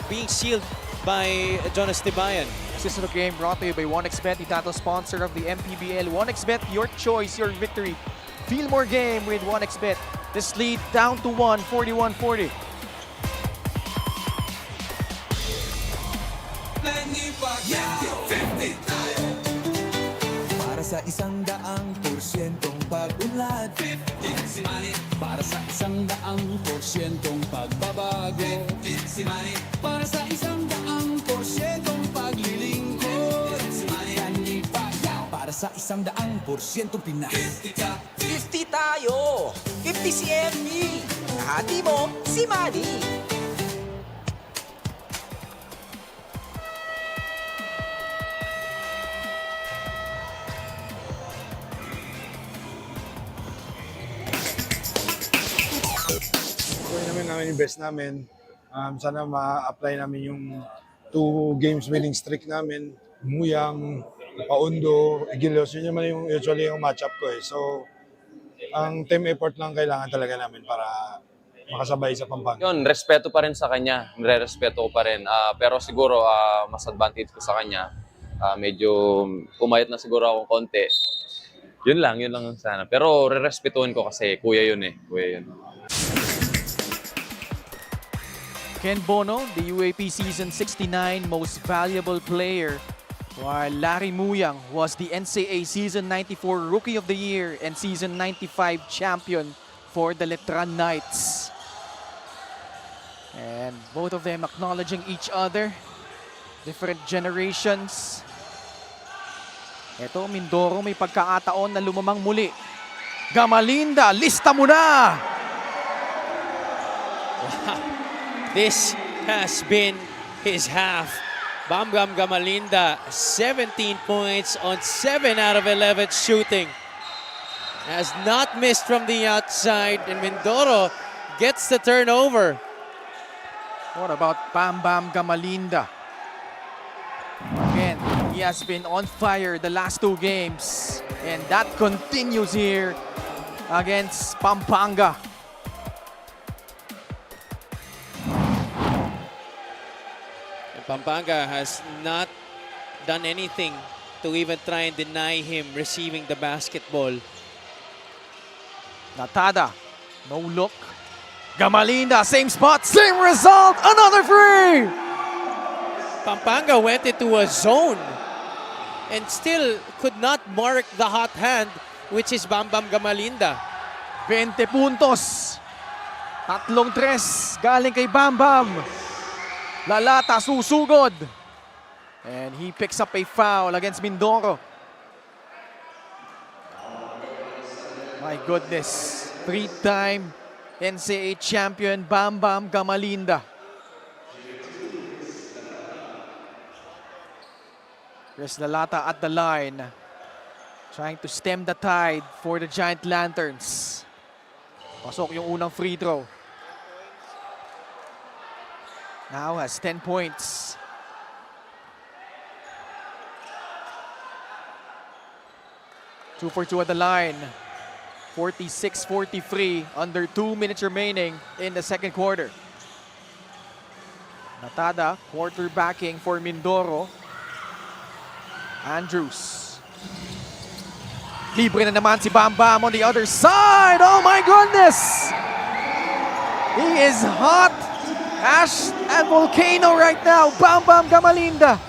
being sealed by Jonas Tibayan. This is the game brought to you by 1xBet, the title sponsor of the MPBL. 1xBet, your choice, your victory. Feel more game with 1xBet. This lead down to 1, 41-40. Para sa 100%'ong pag-unlad, 15 si Manny. Para sa 100%'ong pagbabago, 15 si Manny. Para sa 100%'ong paglilingkod, 15 si Manny. Para sa 100%'ong Pinas, 50 tayo! 50 si MB! Kahati mo, si Manny! Gawin namin yung best namin. Sana ma-apply namin yung 2 games winning streak namin. Muyang, Paundo, Igilos, yun naman yung usually yung matchup ko eh. So, ang team effort lang kailangan talaga namin para makasabay sa Pampanga. Yun, respeto pa rin sa kanya. Nire-respeto ko pa rin. Pero siguro, mas advantage ko sa kanya. Medyo pumayat na siguro ako konti. Yun lang sana. Pero re-respetuhin ko kasi kuya yun eh. Kuya yun. Ken Bono, the UAP Season 69 Most Valuable Player, while Larry Muyang was the NCAA Season 94 Rookie of the Year and Season 95 Champion for the Letran Knights. And both of them acknowledging each other. Different generations. Ito, Mindoro may pagkakataon na lumamang muli. Gamalinda, lista mo na! This has been his half. Bam Bam Gamalinda, 17 points on 7 out of 11 shooting. Has not missed from the outside, and Mindoro gets the turnover. What about Bam Bam Gamalinda? Again, he has been on fire the last 2 games. And that continues here against Pampanga. And Pampanga has not done anything to even try and deny him receiving the basketball. Natada, no look. Gamalinda, same spot, same result, another free! Pampanga went into a zone and still could not mark the hot hand, which is Bam Bam Gamalinda. 20 puntos. 3-3 galing kay Bam Bam. Lalata susugod. And he picks up a foul against Mindoro. My goodness. 3-time NCAA champion Bam Bam Gamalinda. Chris Lalata at the line. Trying to stem the tide for the Giant Lanterns. Pasok yung unang free throw. Now has 10 points. Two for two at the line. 46-43, under 2 minutes remaining in the second quarter. Natada, quarterbacking for Mindoro. Andrews. Libre na naman si Bam Bam on the other side. Oh my goodness! He is hot. Ash and volcano right now. Bam Bam Gamalinda.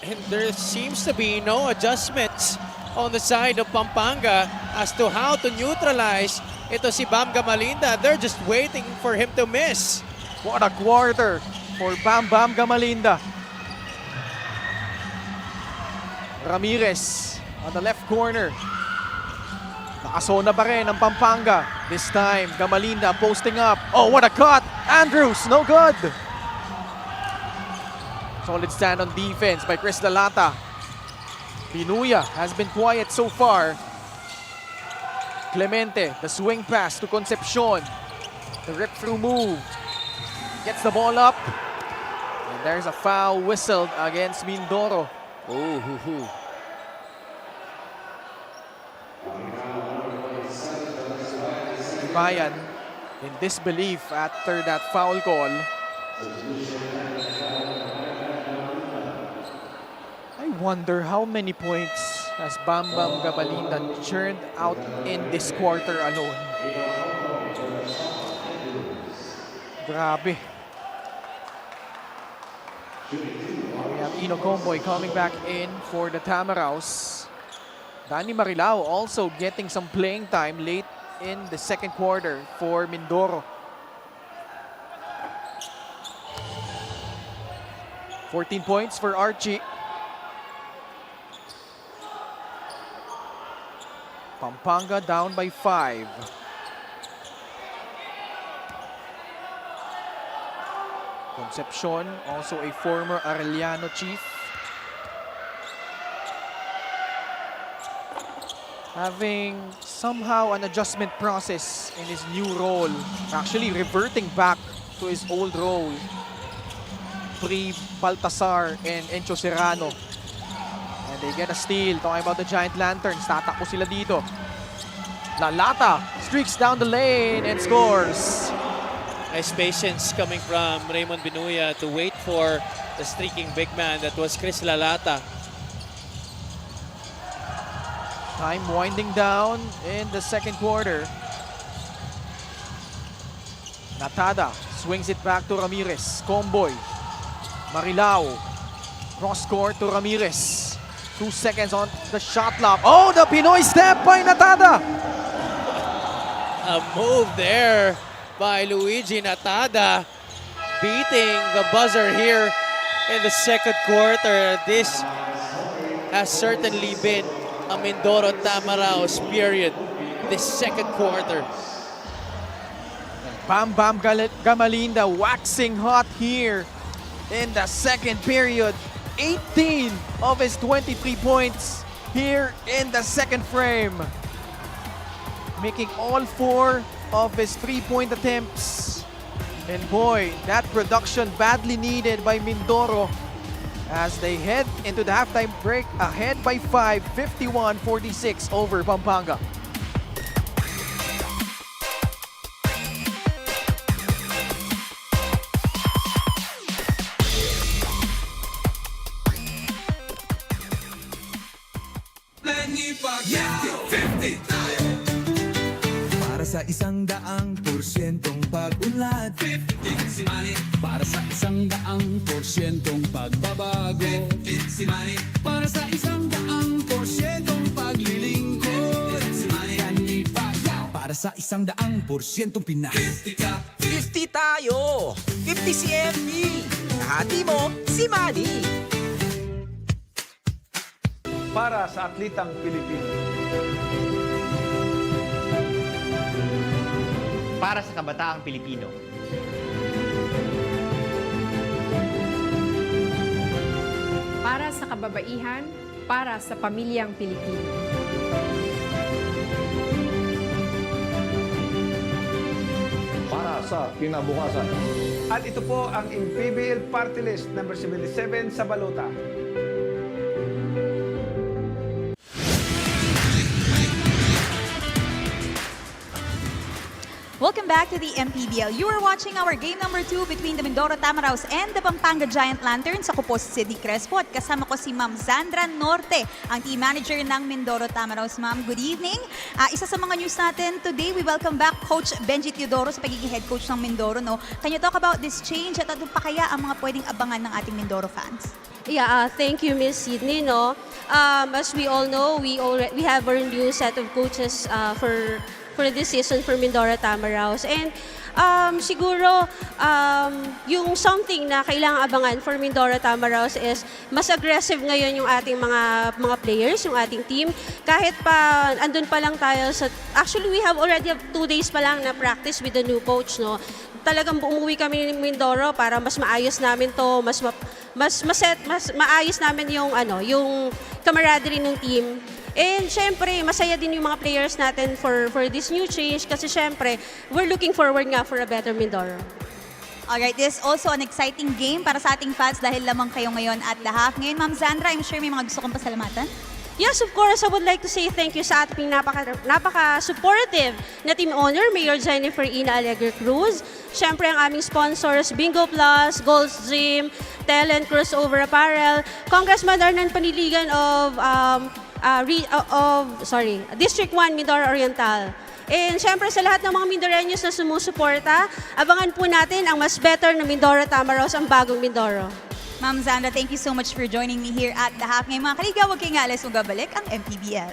And there seems to be no adjustments on the side of Pampanga as to how to neutralize ito si Bam Gamalinda. They're just waiting for him to miss. What a quarter for Bam Bam Gamalinda. Ramirez on the left corner. Nakasona pa rin ang Pampanga. This time, Gamalinda posting up. Oh, what a cut! Andrews, no good! Solid stand on defense by Chris Lalata. Pinuya has been quiet so far. Clemente, the swing pass to Concepcion. The rip-through move. Gets the ball up. And there's a foul whistled against Mindoro. Oh, hoo-hoo. Bayan in disbelief after that foul call. I wonder how many points has Bam Bam Gamalinda churned out in this quarter alone. Grabe. We have Ino Comboy coming back in for the Tamaraws. Danny Marilao also getting some playing time late in the second quarter for Mindoro. 14 points for Archie. Pampanga down by 5. Concepcion, also a former Arellano chief, having somehow an adjustment process in his new role. Actually reverting back to his old role pre-Baltasar and Encho Serrano. And they get a steal. Talking about the Giant Lanterns. Tatakbo sila dito. Lalata streaks down the lane and scores. Nice patience coming from Raymond Binuya to wait for the streaking big man that was Chris Lalata. Time winding down in the second quarter. Natada swings it back to Ramirez. Comboy. Marilao. Cross court to Ramirez. 2 seconds on the shot clock. Oh, the Pinoy step by Natada. A move there by Luigi Natada, beating the buzzer here in the second quarter. This has certainly been a Mindoro Tamaraos period, this second quarter. Bam Bam Gamalinda waxing hot here in the second period. 18 of his 23 points here in the second frame. making all 4 of his 3-point attempts. And boy, that production badly needed by Mindoro as they head into the halftime break ahead by 5, 51-46 over Pampanga. Para sa 100%'ong pag-unlad, 15 si Manny. Para sa 100%'ong pagbabago, 15 si Manny. Para sa 100%'ong paglilingkod, 15 si Manny. Para sa 100%'ong Pinas, 50 tayo! 50 si MB! Kahati mo, si Manny! Para sa atletang Pilipino. Para sa kabataang Pilipino. Para sa kababaihan, para sa pamilyang Pilipino. Para sa kinabukasan. At ito po ang MPBL Party List number 77 sa balota. Welcome back to the MPBL. You are watching our game number 2 between the Mindoro Tamaraws and the Pampanga Giant Lanterns. Ako po si Sidney Crespo at kasama ko si Ma'am Zandra Norte, ang team manager ng Mindoro Tamaraws. Ma'am, good evening. Isa sa mga news natin today, we welcome back Coach Benji Teodoro sa pagiging head coach ng Mindoro. No? Can you talk about this change at ano pa kaya ang mga pwedeng abangan ng ating Mindoro fans? Yeah, thank you, Miss Sydney. No, as we all know, we have our new set of coaches for this season for Mindoro Tamaraws. And siguro, yung something na kailangan abangan for Mindoro Tamaraws is mas aggressive ngayon yung ating mga players, yung ating team. Kahit pa, andun pa lang tayo sa... Actually, we have already 2 days pa lang na practice with the new coach, no? Talagang umuwi kami ng Mindoro para mas maayos namin to, mas maayos namin yung camaraderie ng team. And syempre, masaya din yung mga players natin for this new change kasi syempre, we're looking forward nga for a better Mindoro. Alright, this is also an exciting game para sa ating fans dahil lamang kayo ngayon at lahat. Ngayon, Ma'am Zandra, I'm sure may mga gusto kong pasalamatan. Yes, of course, I would like to say thank you sa ating napaka-supportive na team owner, Mayor Jennifer Ina Alegre Cruz. Syempre, ang aming sponsors, Bingo Plus, Gold's Gym, Talent Crossover Apparel, Congressman Arnan Paniligan of District 1, Mindoro Oriental. And syempre sa lahat ng mga Mindoreños na sumusuporta, abangan po natin ang mas better na Mindoro Tamaraws, ang bagong Mindoro. Ma'am Zandra, thank you so much for joining me here at The Half. Ngayon mga kaliga, huwag kayong alis, magabalik ang MPBL.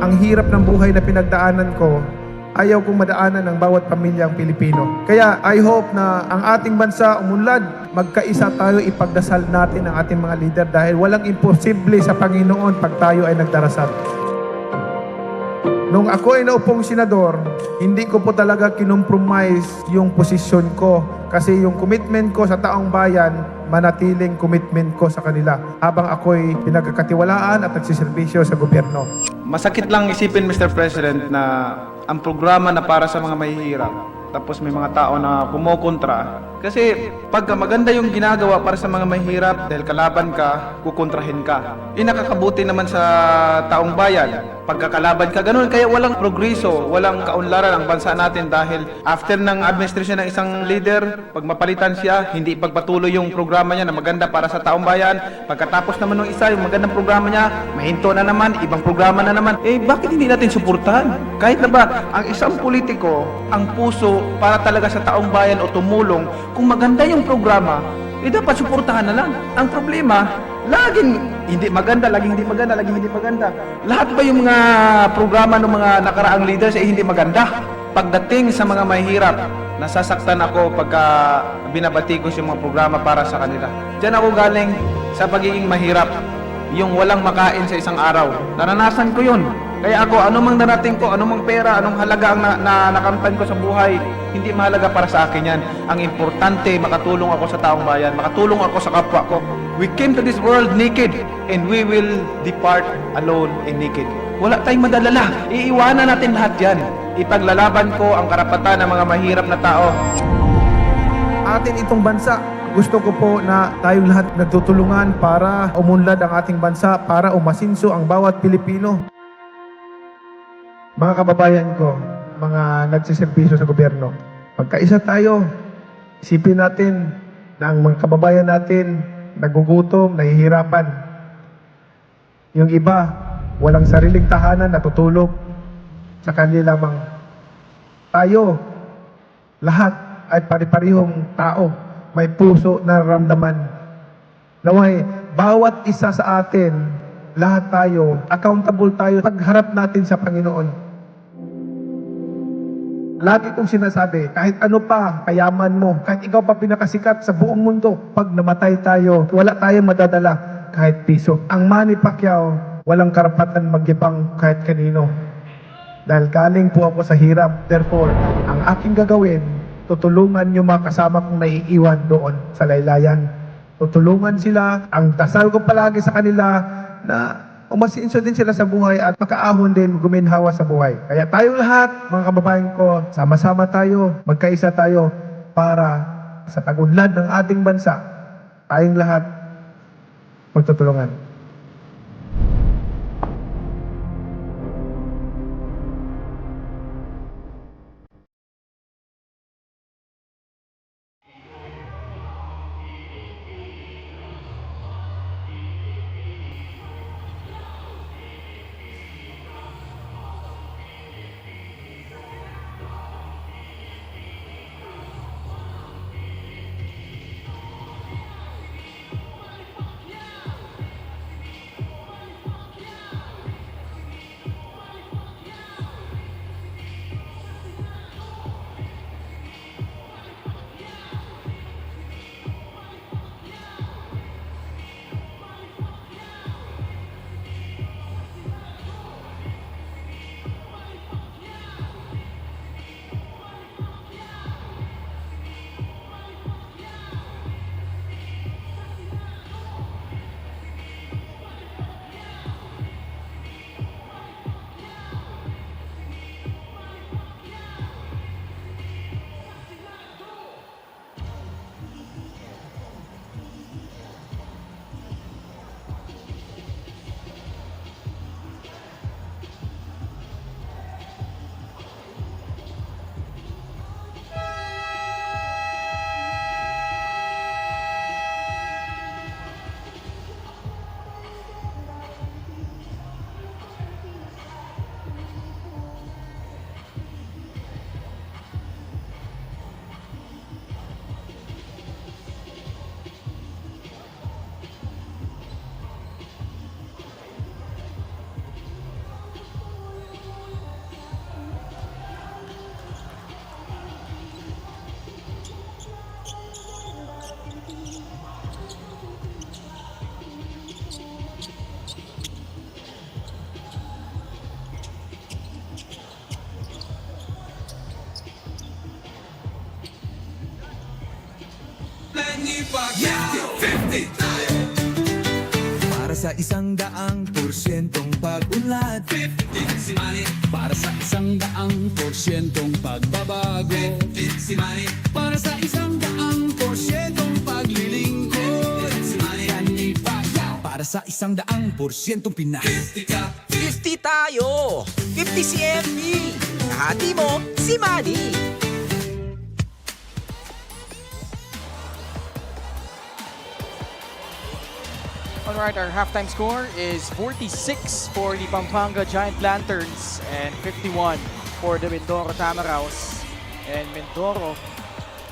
Ang hirap ng buhay na pinagdaanan ko, ayaw kong madaanan ng bawat pamilyang Pilipino. Kaya I hope na ang ating bansa umunlad, magkaisa tayo, ipagdasal natin ang ating mga leader dahil walang imposible sa Panginoon pag tayo ay nagdarasal. Nung ako ay naupong senador, hindi ko po talaga kinompromise yung posisyon ko kasi yung commitment ko sa taong bayan, manatiling commitment ko sa kanila habang ako'y pinagkakatiwalaan at nagsiservisyo sa gobyerno. Masakit lang isipin, Mr. President, na ang programa na para sa mga mahihirap, tapos may mga tao na kumokontra. Kasi pagka maganda yung ginagawa para sa mga mahirap, dahil kalaban ka, kukontrahin ka. Nakakabuti naman sa taong bayan. Pagkakalaban ka, ganun. Kaya walang progreso, walang kaunlaran ang bansa natin dahil after ng administrasyon ng isang leader, pag mapalitan siya, hindi pagpatuloy yung programa niya na maganda para sa taong bayan. Pagkatapos naman ng isa, yung magandang programa niya, mahinto na naman, ibang programa na naman. Bakit hindi natin suportahan? Kahit na ba, ang isang politiko, ang puso para talaga sa taong bayan o tumulong, kung maganda yung programa, dapat suportahan na lang. Ang problema, laging hindi maganda, laging hindi maganda, laging hindi maganda. Lahat ba yung mga programa ng mga nakaraang leaders ay hindi maganda? Pagdating sa mga mahihirap, nasasaktan ako pagka binabatikos yung mga programa para sa kanila. Diyan ako galing sa pagiging mahirap. Yung walang makain sa isang araw. Naranasan ko yun. Kaya ako, anumang narating ko, anumang pera, anong halaga ang nakamtan ko sa buhay, hindi mahalaga para sa akin yan. Ang importante, makatulong ako sa taong bayan, makatulong ako sa kapwa ko. We came to this world naked, and we will depart alone and naked. Wala tayong madalala. Iiwanan natin lahat yan. Ipaglalaban ko ang karapatan ng mga mahirap na tao. Atin itong bansa, gusto ko po na tayong lahat nagtutulungan para umunlad ang ating bansa, para umasinso ang bawat Pilipino. Mga kababayan ko, mga nagsiservisyo sa gobyerno, magkaisa tayo. Isipin natin na ang mga kababayan natin nagugutom, nahihirapan. Yung iba, walang sariling tahanan, natutulog sa kanila lamang. Tayo, lahat ay pari-parihong tao, may puso na ramdaman. Naway, bawat isa sa atin, lahat tayo, accountable tayo pagharap natin sa Panginoon. Lagi kong sinasabi, kahit ano pa, kayaman mo, kahit ikaw pa pinakasikat sa buong mundo, pag namatay tayo, wala tayong madadala kahit piso. Ang Manny Pacquiao, walang karapatan magyabang kahit kanino. Dahil galing po ako sa hirap. Therefore, ang aking gagawin, tutulungan yung mga kasama kong naiiwan doon sa laylayan. Tutulungan sila. Ang dasal ko palagi sa kanila na umasinso din sila sa buhay at makaahon din, guminhawa sa buhay. Kaya tayong lahat, mga kababayan ko, sama-sama tayo, magkaisa tayo para sa tagunlad ng ating bansa, tayong lahat magtutulungan. Para sa 100% pag-unlad, 15 si Manny. Para sa 100% pagbabago, 15 si Manny. Para sa 100% paglilingkod, 15 si Manny. Para sa 100% Pinas, 50 tayo! 50 si MB! Kahati mo, si Manny! Alright, our halftime score is 46 for the Pampanga Giant Lanterns and 51 for the Mindoro Tamaraws. And Mindoro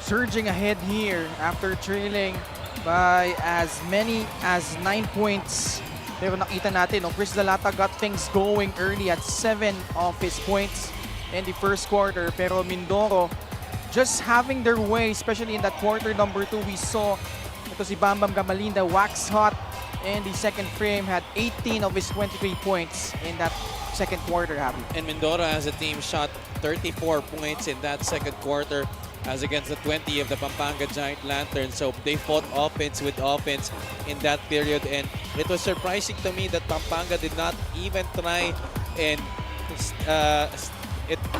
surging ahead here after trailing by as many as 9 points. Pero nakita natin, Chris Lalata got things going early at 7 of his points in the first quarter. Pero Mindoro just having their way, especially in that quarter number 2, we saw ito si Bambam Gamalinda wax hot. In the second frame, had 18 of his 23 points in that second quarter, Happy. And Mindoro as a team shot 34 points in that second quarter as against the 20 of the Pampanga Giant Lanterns. So they fought offense with offense in that period. And it was surprising to me that Pampanga did not even try and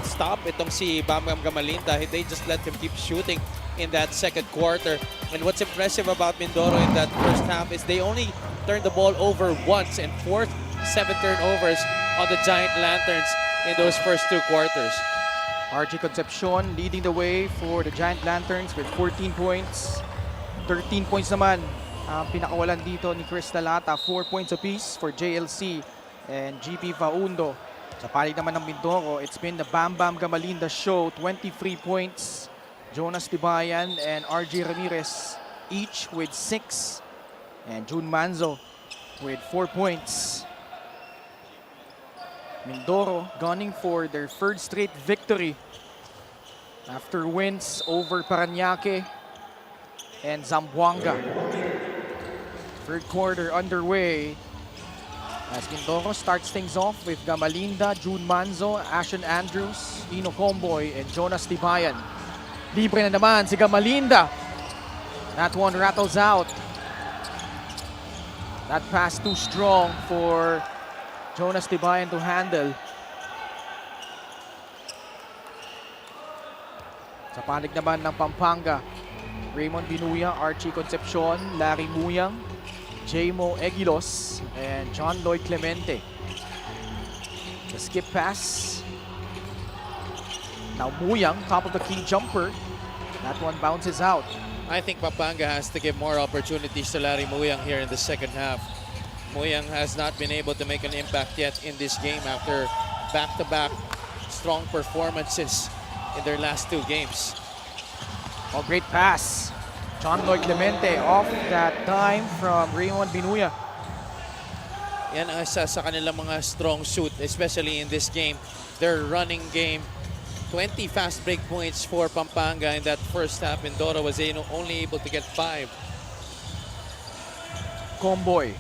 stop itong si Bam Bam Gamalinda. They just let him keep shooting in that second quarter. And what's impressive about Mindoro in that first half is they only turned the ball over once and forced 7 turnovers on the Giant Lanterns in those first 2 quarters. RG Concepcion leading the way for the Giant Lanterns with 14 points. 13 points naman ang pinakawalan dito ni Chris Lalata. 4 points apiece for JLC and GP Faundo. Sa palig naman ng Mindoro, it's been the Bam Bam Gamalinda show. 23 points. Jonas Tibayan and RG Ramirez each with 6. And June Manzo with 4 points. Mindoro gunning for their third straight victory after wins over Parañaque and Zamboanga. Third quarter underway as Mindoro starts things off with Gamalinda, June Manzo, Ashen Andrews, Ino Comboy, and Jonas Tibayan. Libre na naman si Gamalinda. That one rattles out. That pass too strong for Jonas Tibayan to handle. Sa panig naman ng Pampanga, Raymond Binuya, Archie Concepcion, Larry Muyang, Jmo Egilos, and John Lloyd Clemente. The skip pass. Now Muyang, top of the key jumper. That one bounces out. I think Pampanga has to give more opportunities to Larry Muyang here in the second half. Muyang has not been able to make an impact yet in this game after back-to-back strong performances in their last 2 games. Oh, great pass. John Lloyd Clemente off that time from Raymond Binuya. Yan ang isa sa kanilang mga strong suit, especially in this game. Their running game. 20 fast break points for Pampanga in that first half. Mindoro was only able to get 5. Comboy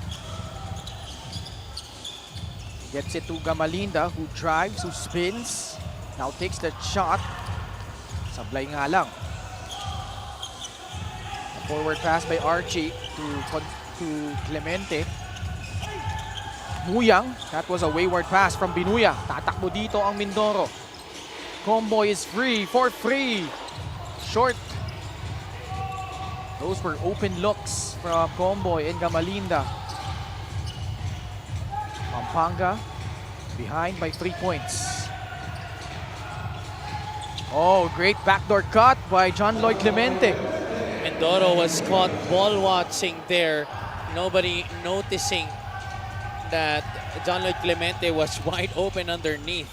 gets it to Gamalinda, who drives, who spins. Now takes the shot. Sablay nga lang. A forward pass by Archie to Clemente. Muyang, that was a wayward pass from Binuya. Tatakbo dito ang Mindoro. Comboy is free for free. Short. Those were open looks from Comboy and Gamalinda. Pampanga behind by 3 points. Oh, great backdoor cut by John Lloyd Clemente. Mindoro was caught ball watching there. Nobody noticing that John Lloyd Clemente was wide open underneath.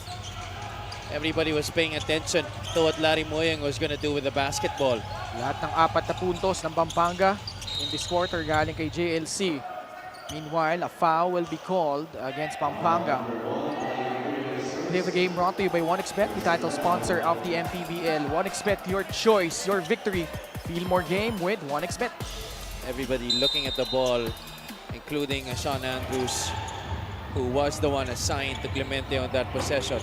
Everybody was paying attention to what Larry Muyang was going to do with the basketball. Lahat ng 4 na puntos ng Pampanga in this quarter galing kay JLC. Meanwhile, a foul will be called against Pampanga. Play of the game brought to you by 1xBet, the title sponsor of the MPBL. 1xBet, your choice, your victory. Feel more game with 1xBet. Everybody looking at the ball, including Sean Andrews, who was the one assigned to Clemente on that possession.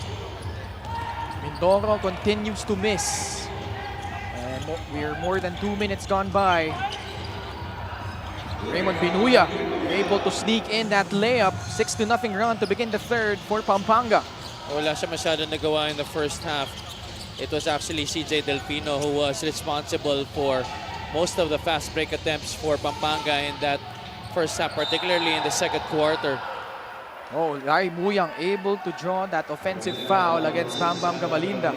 Mindoro continues to miss. And we're more than 2 minutes gone by. Raymond Binuya able to sneak in that layup. 6-0 run to begin the third for Pampanga. Wala siya masyadong nagawa in the first half. It was actually CJ Delfino who was responsible for most of the fast break attempts for Pampanga in that first half, particularly in the second quarter. Oh, Larry Muyang able to draw that offensive foul against Bam Bam Gamalinda.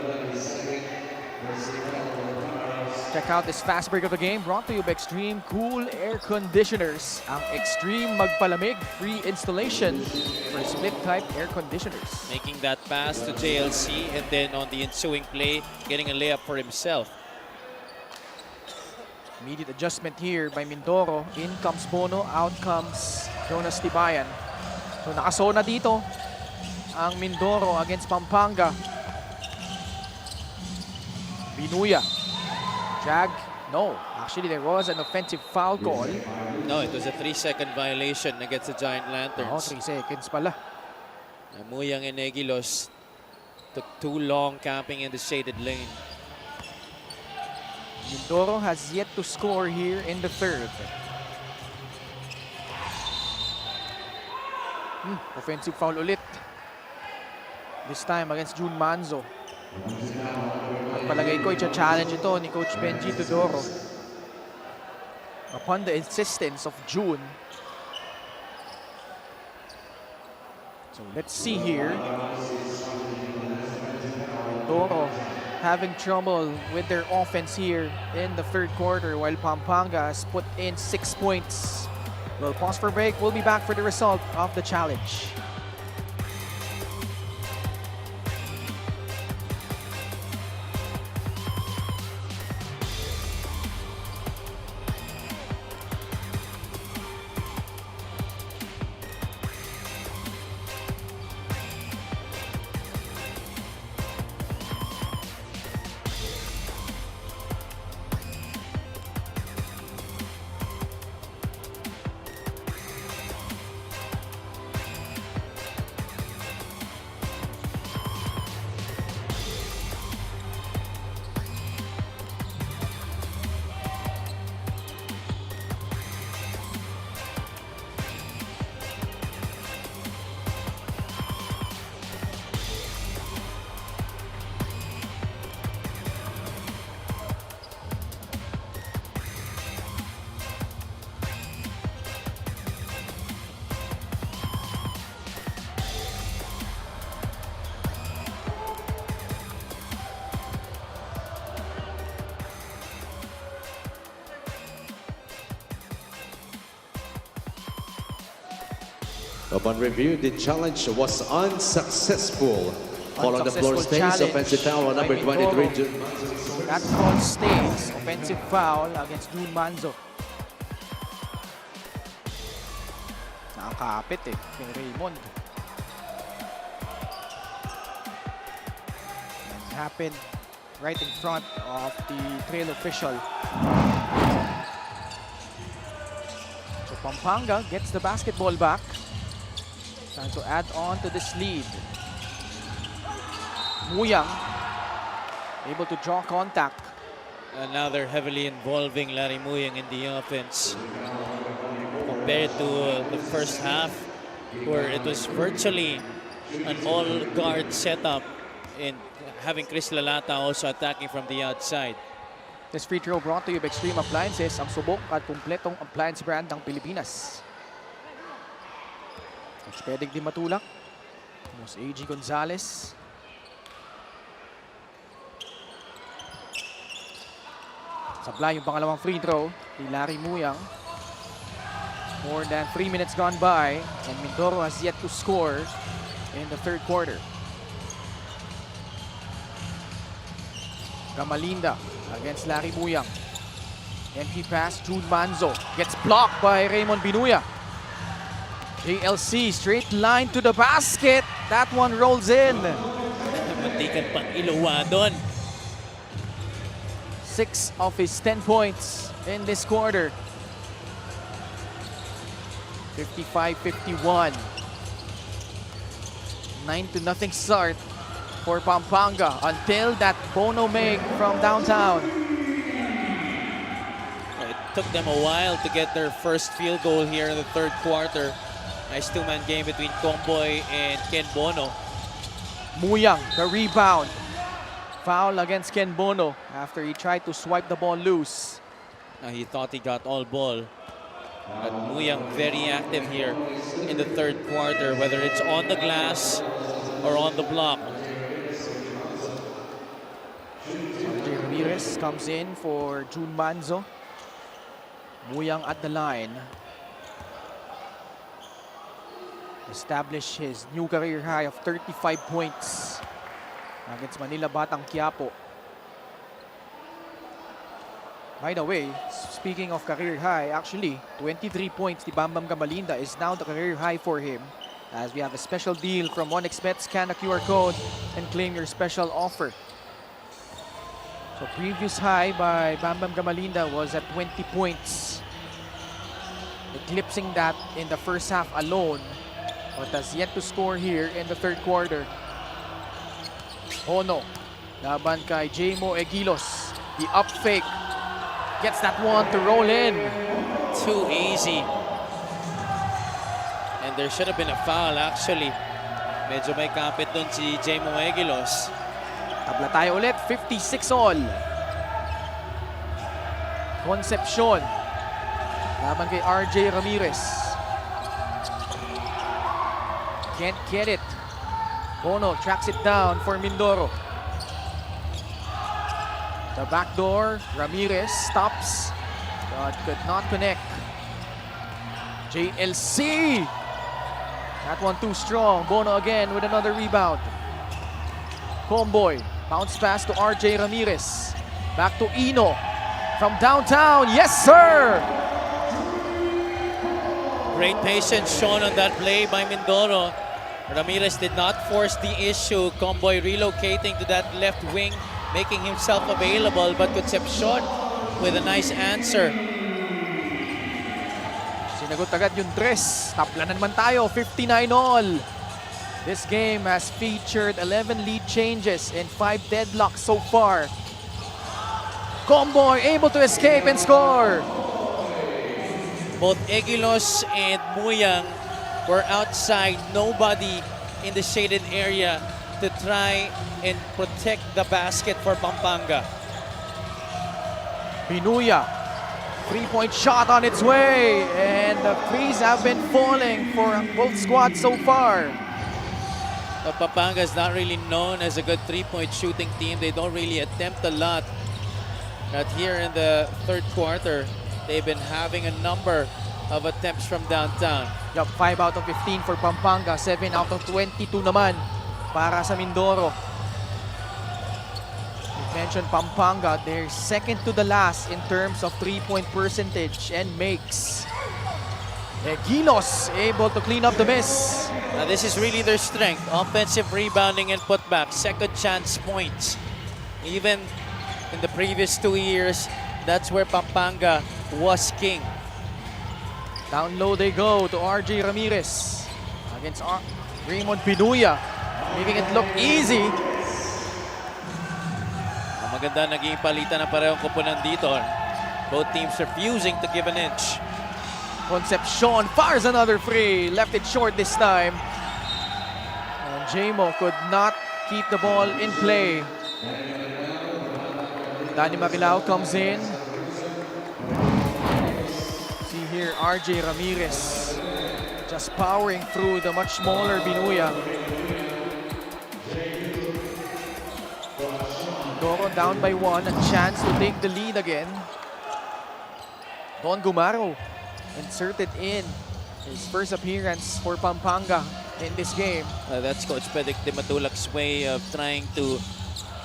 Check out this fast break of the game brought to you by Extreme Cool Air Conditioners. Ang Extreme Magpalamig free installation for split-type air conditioners. Making that pass to JLC and then on the ensuing play, getting a layup for himself. Immediate adjustment here by Mindoro. In comes Bono, out comes Jonas Tibayan. So nakasona dito ang Mindoro against Pampanga. Binuya. Jag? No. Actually, there was an offensive foul call. No, it was a 3-second violation against the Giant Lanterns. Oh, 3 seconds pala. Muyang and Egilos took too long camping in the shaded lane. Mindoro has yet to score here in the third. Offensive foul ulit. This time against June Manzo. At palagay ko, i-challenge ito ni Coach Benji Teodoro. Upon the insistence of June. So let's see here. Mindoro having trouble with their offense here in the third quarter while Pampanga has put in 6 points. We'll pause for break. We'll be back for the result of the challenge. Upon review, the challenge was unsuccessful. Call on the floor Unsuccessful stays, challenge offensive foul on by number Mindoro. 23. That call stays. Offensive foul against June Manzo. Nakakapit kay Raymond. And happened right in front of the trail official. So Pampanga gets the basketball back. Time to add on to this lead. Muyang able to draw contact. And now they're heavily involving Larry Muyang in the offense. Compared to the first half, where it was virtually an all-guard setup and having Chris Lalata also attacking from the outside. This free throw brought to you by Extreme Appliances, ang subok at kumpletong appliance brand ng Pilipinas. Coach pwedeng di matulak. Mas A.G. Gonzalez. Sabla yung pangalawang free throw ni Larry Muyang. More than 3 minutes gone by and Mindoro has yet to score in the third quarter. Gamalinda against Larry Muyang. MP pass, June Manzo. Gets blocked by Raymond Binuya. JLC, straight line to the basket. That one rolls in. Mantikan pang iluwa doon. 6 of his 10 points in this quarter. 55-51. 9-0 start for Pampanga until that Bono make from downtown. It took them a while to get their first field goal here in the third quarter. Nice two-man game between Comboy and Ken Bono. Muyang, the rebound. Foul against Ken Bono after he tried to swipe the ball loose. He thought he got all ball. But Muyang very active here in the third quarter, whether it's on the glass or on the block. RJ Ramirez comes in for June Manzo. Muyang at the line. Established his new career high of 35 points against Manila Batang Quiapo. By the way, speaking of career high, actually 23 points ni Bambam Gamalinda is now the career high for him, as we have a special deal from 1xBet. Scan the QR code and claim your special offer. So previous high by Bambam Gamalinda was at 20 points, eclipsing that in the first half alone but has yet to score here in the third quarter. Ono, laban kay Jamo Egilos. The up fake, gets that one to roll in. Too easy. And there should have been a foul actually. Medyo may kapit doon si Jamo Egilos. Tabla tayo ulit, 56 all. Concepcion, laban kay RJ Ramirez. Can't get it. Bono tracks it down for Mindoro. The backdoor, Ramirez stops, but could not connect. JLC. That one too strong. Bono again with another rebound. Comboy, bounce pass to RJ Ramirez. Back to Ino. From downtown, yes sir! Great patience shown on that play by Mindoro. Ramirez did not force the issue. Comboy relocating to that left wing, making himself available, but Concepcion with a nice answer. Sinagot agad yung tres. Tapla na naman tayo, 59 all. This game has featured 11 lead changes and 5 deadlocks so far. Comboy able to escape and score. Both Egilos and Muyang were outside, nobody in the shaded area to try and protect the basket for Pampanga. Binuya, three-point shot on its way, and the threes have been falling for both squads so far. But Pampanga is not really known as a good three-point shooting team. They don't really attempt a lot. But here in the third quarter, they've been having a number of attempts from downtown. Yup, 5 out of 15 for Pampanga, 7 out of 22 naman para sa Mindoro. We mentioned Pampanga, they're second to the last in terms of three-point percentage and makes. Egilos able to clean up the miss. Now this is really their strength. Offensive rebounding and putback, second chance points. Even in the previous 2 years, that's where Pampanga was king. Down low they go to RJ Ramirez against Raymond Binuya, making it look easy. Maganda naging palitan ng parehong koponan dito. Both teams refusing to give an inch. Concepcion fires another free, left it short this time. And Jamo could not keep the ball in play. Danny Marilao comes in. See here, RJ Ramirez just powering through the much smaller Binuya. Mindoro down by 1, a chance to take the lead again. Don Gumaro inserted in his first appearance for Pampanga in this game. That's Coach Pedek de Matulac's way of trying to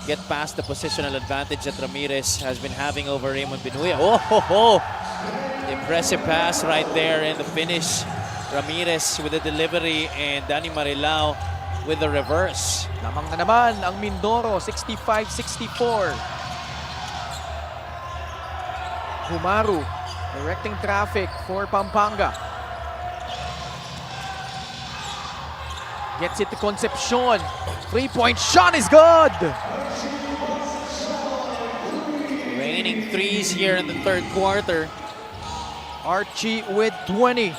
get past the positional advantage that Ramirez has been having over Raymond Binuya. Oh, ho, ho. Impressive pass right there in the finish. Ramirez with the delivery and Danny Marilao with the reverse. Lamang na naman ang Mindoro, 65-64. Humaru directing traffic for Pampanga. Gets it to Concepcion. Three-point shot is good. Raining threes here in the third quarter. Archie with 20.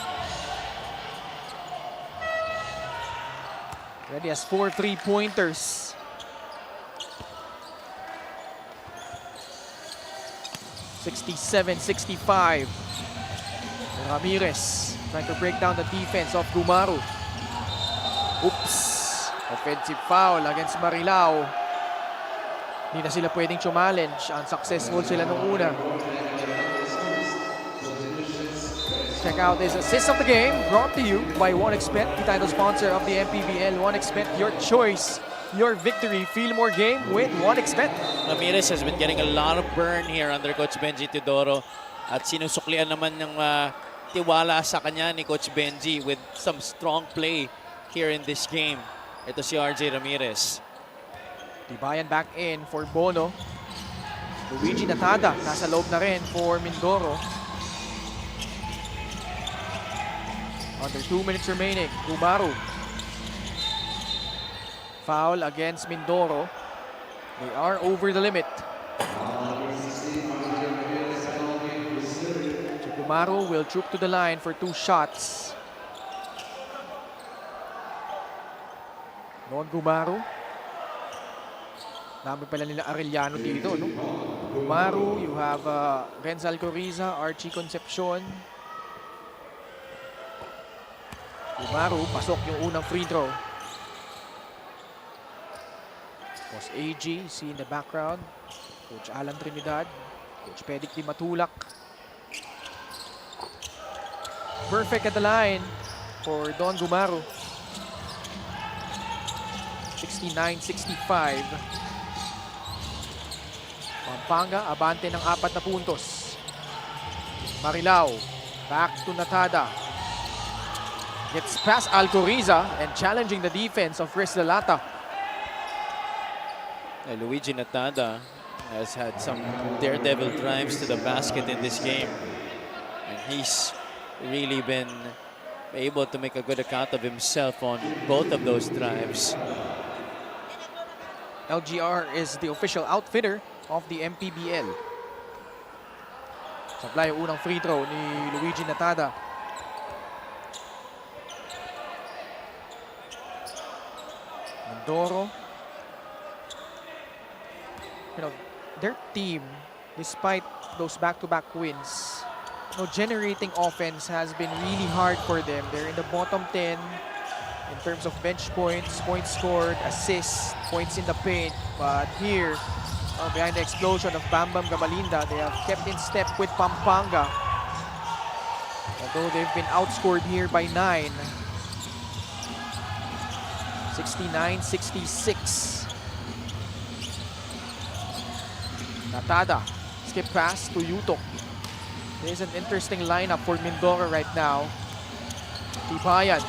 Already has 4 3-pointers. (67-65). Ramirez trying to break down the defense of Gumaru. Oops! Offensive foul against Marilao. Hindi na sila pwedeng challenge. Unsuccessful sila nung una. Check out this assist of the game, brought to you by 1xBet, the title sponsor of the MPBL. 1xBet, your choice, your victory. Feel more game with 1xBet. Ramirez has been getting a lot of burn here under Coach Benji Teodoro. At sinusuklian naman ng tiwala sa kanya ni Coach Benji with some strong play here in this game. Ito si RJ Ramirez. Tibayan back in for Bono. Luigi Natada, nasa loob na rin for Mindoro. Under 2 minutes remaining. Gumaru. Foul against Mindoro. They are over the limit. So Gumaru will troop to the line for 2 shots. Noon Gumaru. Dami pala nila Arellano dito, no? Gumaru, you have Renz Alcoriza, Archie Concepcion. Gumaru, pasok yung unang free throw. Boss AG, see in the background. Coach Alan Trinidad. Coach Pedic Di Matulak. Perfect at the line for Don Gumaru. 69-65. Pampanga, abante ng 4 na puntos. Marilao, back to Natada. Gets past Alcoriza and challenging the defense of Chris Lalata. Luigi Natada has had some daredevil drives to the basket in this game. And he's really been able to make a good account of himself on both of those drives. LGR is the official outfitter of the MPBL. Supply yung unang free throw ni Luigi Natada. Mindoro. You know, their team, despite those back-to-back wins, generating offense has been really hard for them. They're in the bottom 10 in terms of bench points, points scored, assists, points in the paint. But here, behind the explosion of Bam Bam Gamalinda, they have kept in step with Pampanga. Although they've been outscored here by 9. 69-66. Natada, skip pass to Yutok. There's an interesting lineup for Mindoro right now. Tibayan.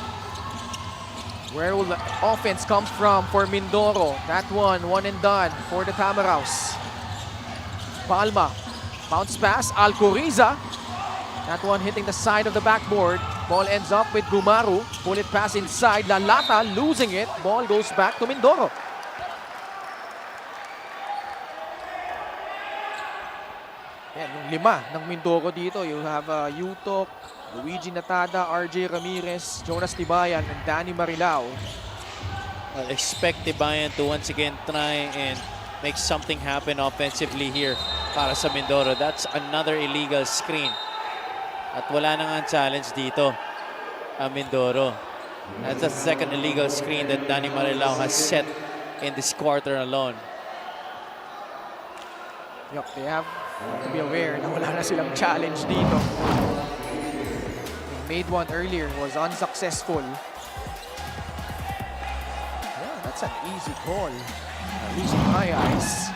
Where will the offense come from for Mindoro? That one and done for the Tamaraws. Palma, bounce pass, Alcoriza. That one hitting the side of the backboard. Ball ends up with Gumaru. Bullet pass inside, Lalata losing it. Ball goes back to Mindoro. Yan, yung 5 ng Mindoro dito. You have Yutok, Luigi Natada, RJ Ramirez, Jonas Tibayan, and Danny Marilao. Well, expect Tibayan to once again try and make something happen offensively here para sa Mindoro. That's another illegal screen. At wala na nga ang challenge dito ang Mindoro. That's the second illegal screen that Danny Marilao has set in this quarter alone. Yup, they have to be aware na wala na silang challenge dito. They made one earlier, was unsuccessful. Yeah, that's an easy call, at least in my eyes.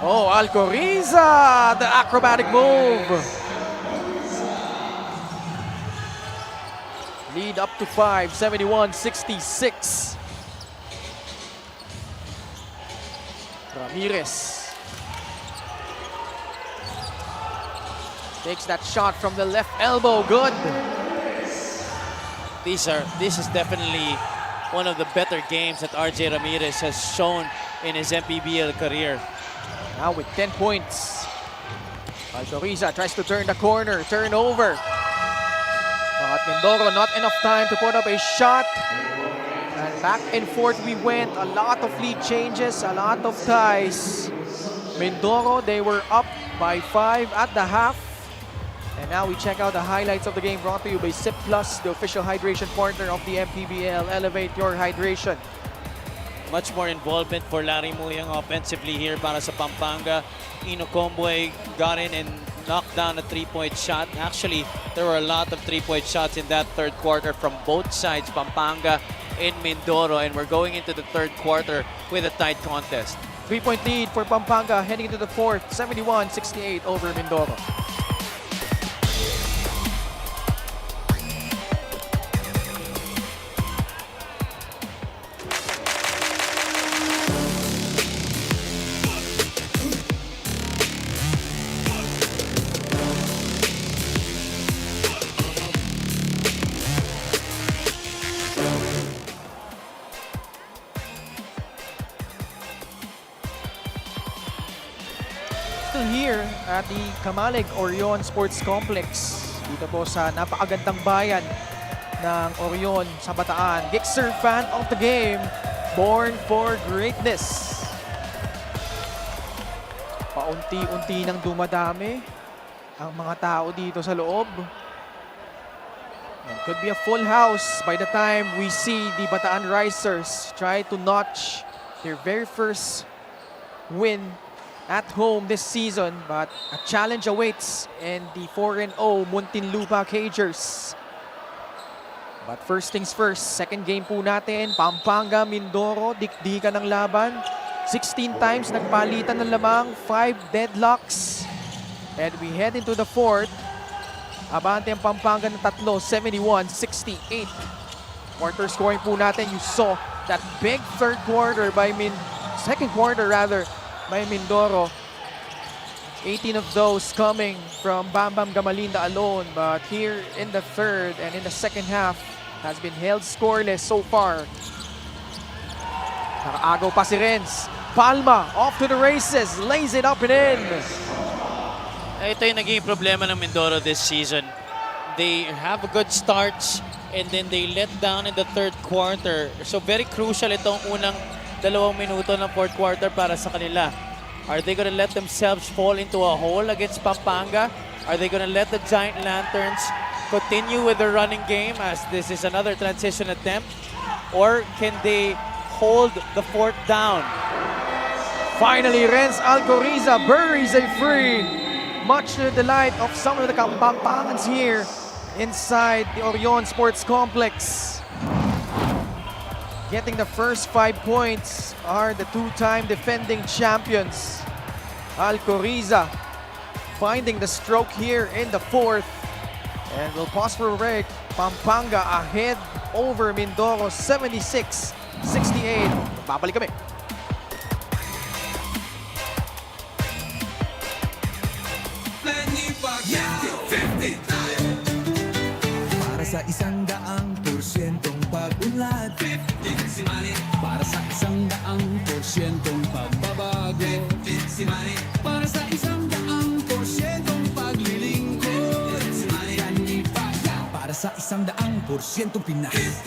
Oh, Alcoriza, the acrobatic move. Lead up to 5, 71-66. Ramirez takes that shot from the left elbow. Good. This is definitely one of the better games that RJ Ramirez has shown in his MPBL career. Now with 10 points. Alcoriza tries to turn the corner. Turnover. But Mindoro, not enough time to put up a shot. And back and forth we went. A lot of lead changes, a lot of ties. Mindoro, they were up by 5 at the half. And now we check out the highlights of the game brought to you by Sip Plus, the official hydration partner of the MPBL. Elevate your hydration. Much more involvement for Larry Muyang offensively here para sa Pampanga. Ino Comboy got in and knocked down a three-point shot. Actually, there were a lot of three-point shots in that third quarter from both sides, Pampanga and Mindoro. And we're going into the third quarter with a tight contest. 3-point lead for Pampanga heading into the fourth, 71-68 over Mindoro. at the Kamalig Orion Sports Complex. Dito po sa napakagandang bayan ng Orion sa Bataan. Gixer fan of the game, born for greatness. Paunti-unti nang dumadami ang mga tao dito sa loob. It could be a full house by the time we see the Bataan Risers try to notch their very first win at home this season, but a challenge awaits in the 4-0 Muntinlupa Cagers. But first things first, second game po natin, Pampanga, Mindoro, dikdikan ng laban. 16 times nagpalitan ng lamang, 5 deadlocks. And we head into the fourth. Abante ang Pampanga ng 3, 71-68. Quarter scoring po natin, you saw that big second quarter by Mindoro. 18 of those coming from Bambam Gamalinda alone, but here in the third and in the second half has been held scoreless so far. Nakaagaw pa si Renz. Palma off to the races, lays it up and in. Ito yung naging problema ng Mindoro this season. They have a good starts and then they let down in the third quarter. So very crucial itong unang 2 minuto ng fourth quarter para sa kanila. Are they gonna let themselves fall into a hole against Pampanga? Are they gonna let the Giant Lanterns continue with their running game as this is another transition attempt? Or can they hold the fourth down? Finally, Renz Alcoriza buries a free. Much to the delight of some of the Pampangans here inside the Orion Sports Complex. Getting the first 5 points are the two-time defending champions. Alcoriza finding the stroke here in the fourth. And we'll pause for a break. Pampanga ahead over Mindoro 76-68. Babalik kami. Para sa 100% pag-unlad, 15 si Manny. Para sa 100% pagbabago, 15 si Manny. Para sa 100% paglilingkod, si Manny. Para sa 100% Pinas,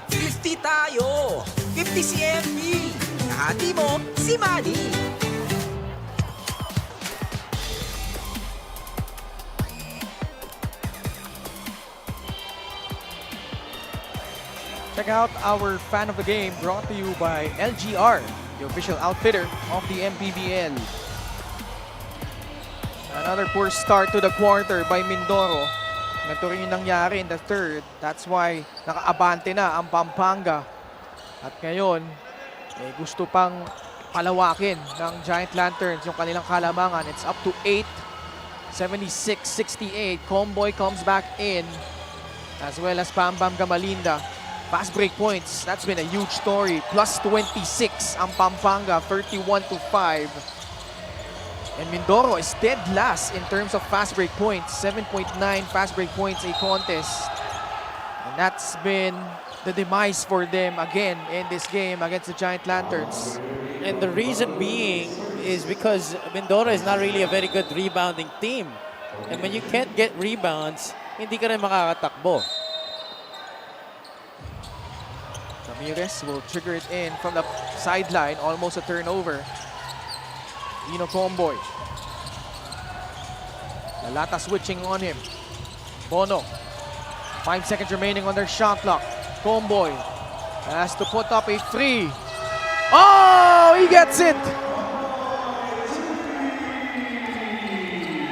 50 tayo! 50 si MB! Kahati mo, si Manny! Check out our fan of the game brought to you by LGR, the official outfitter of the MPBL. Another poor start to the quarter by Mindoro. Ganito rin yung nangyari in the third. That's why nakaabante na ang Pampanga. At ngayon, gusto pang palawakin ng Giant Lanterns yung kanilang kalamangan. It's up to 8, 76-68. Comboy comes back in, as well as Bambam Gamalinda. Fast break points, that's been a huge story. Plus 26 ang Pampanga, 31-5. And Mindoro is dead last in terms of fast break points. 7.9 fast break points a contest. And that's been the demise for them again in this game against the Giant Lanterns. And the reason being is because Mindoro is not really a very good rebounding team. And when you can't get rebounds, hindi ka rin makakatakbo. Ramirez will trigger it in from the sideline, almost a turnover. Dino Comboy. Lalata switching on him. Bono. 5 seconds remaining on their shot clock. Comboy has to put up a free. Oh, he gets it!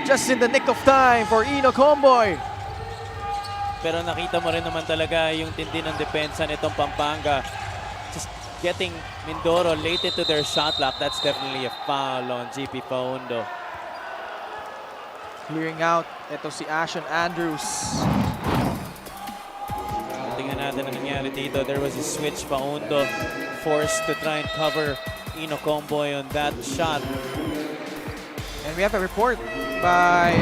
Just in the nick of time for Ino Comboy. Pero nakita mo rin naman talaga yung tindi ng depensa nitong Pampanga. Just getting Mindoro late into their shot clock. That's definitely a foul on GP Paundo. Clearing out, ito si Ashon Andrews. Tingnan natin ang nangyari dito. There was a switch. Paundo forced to try and cover Ino Comboy on that shot. And we have a report by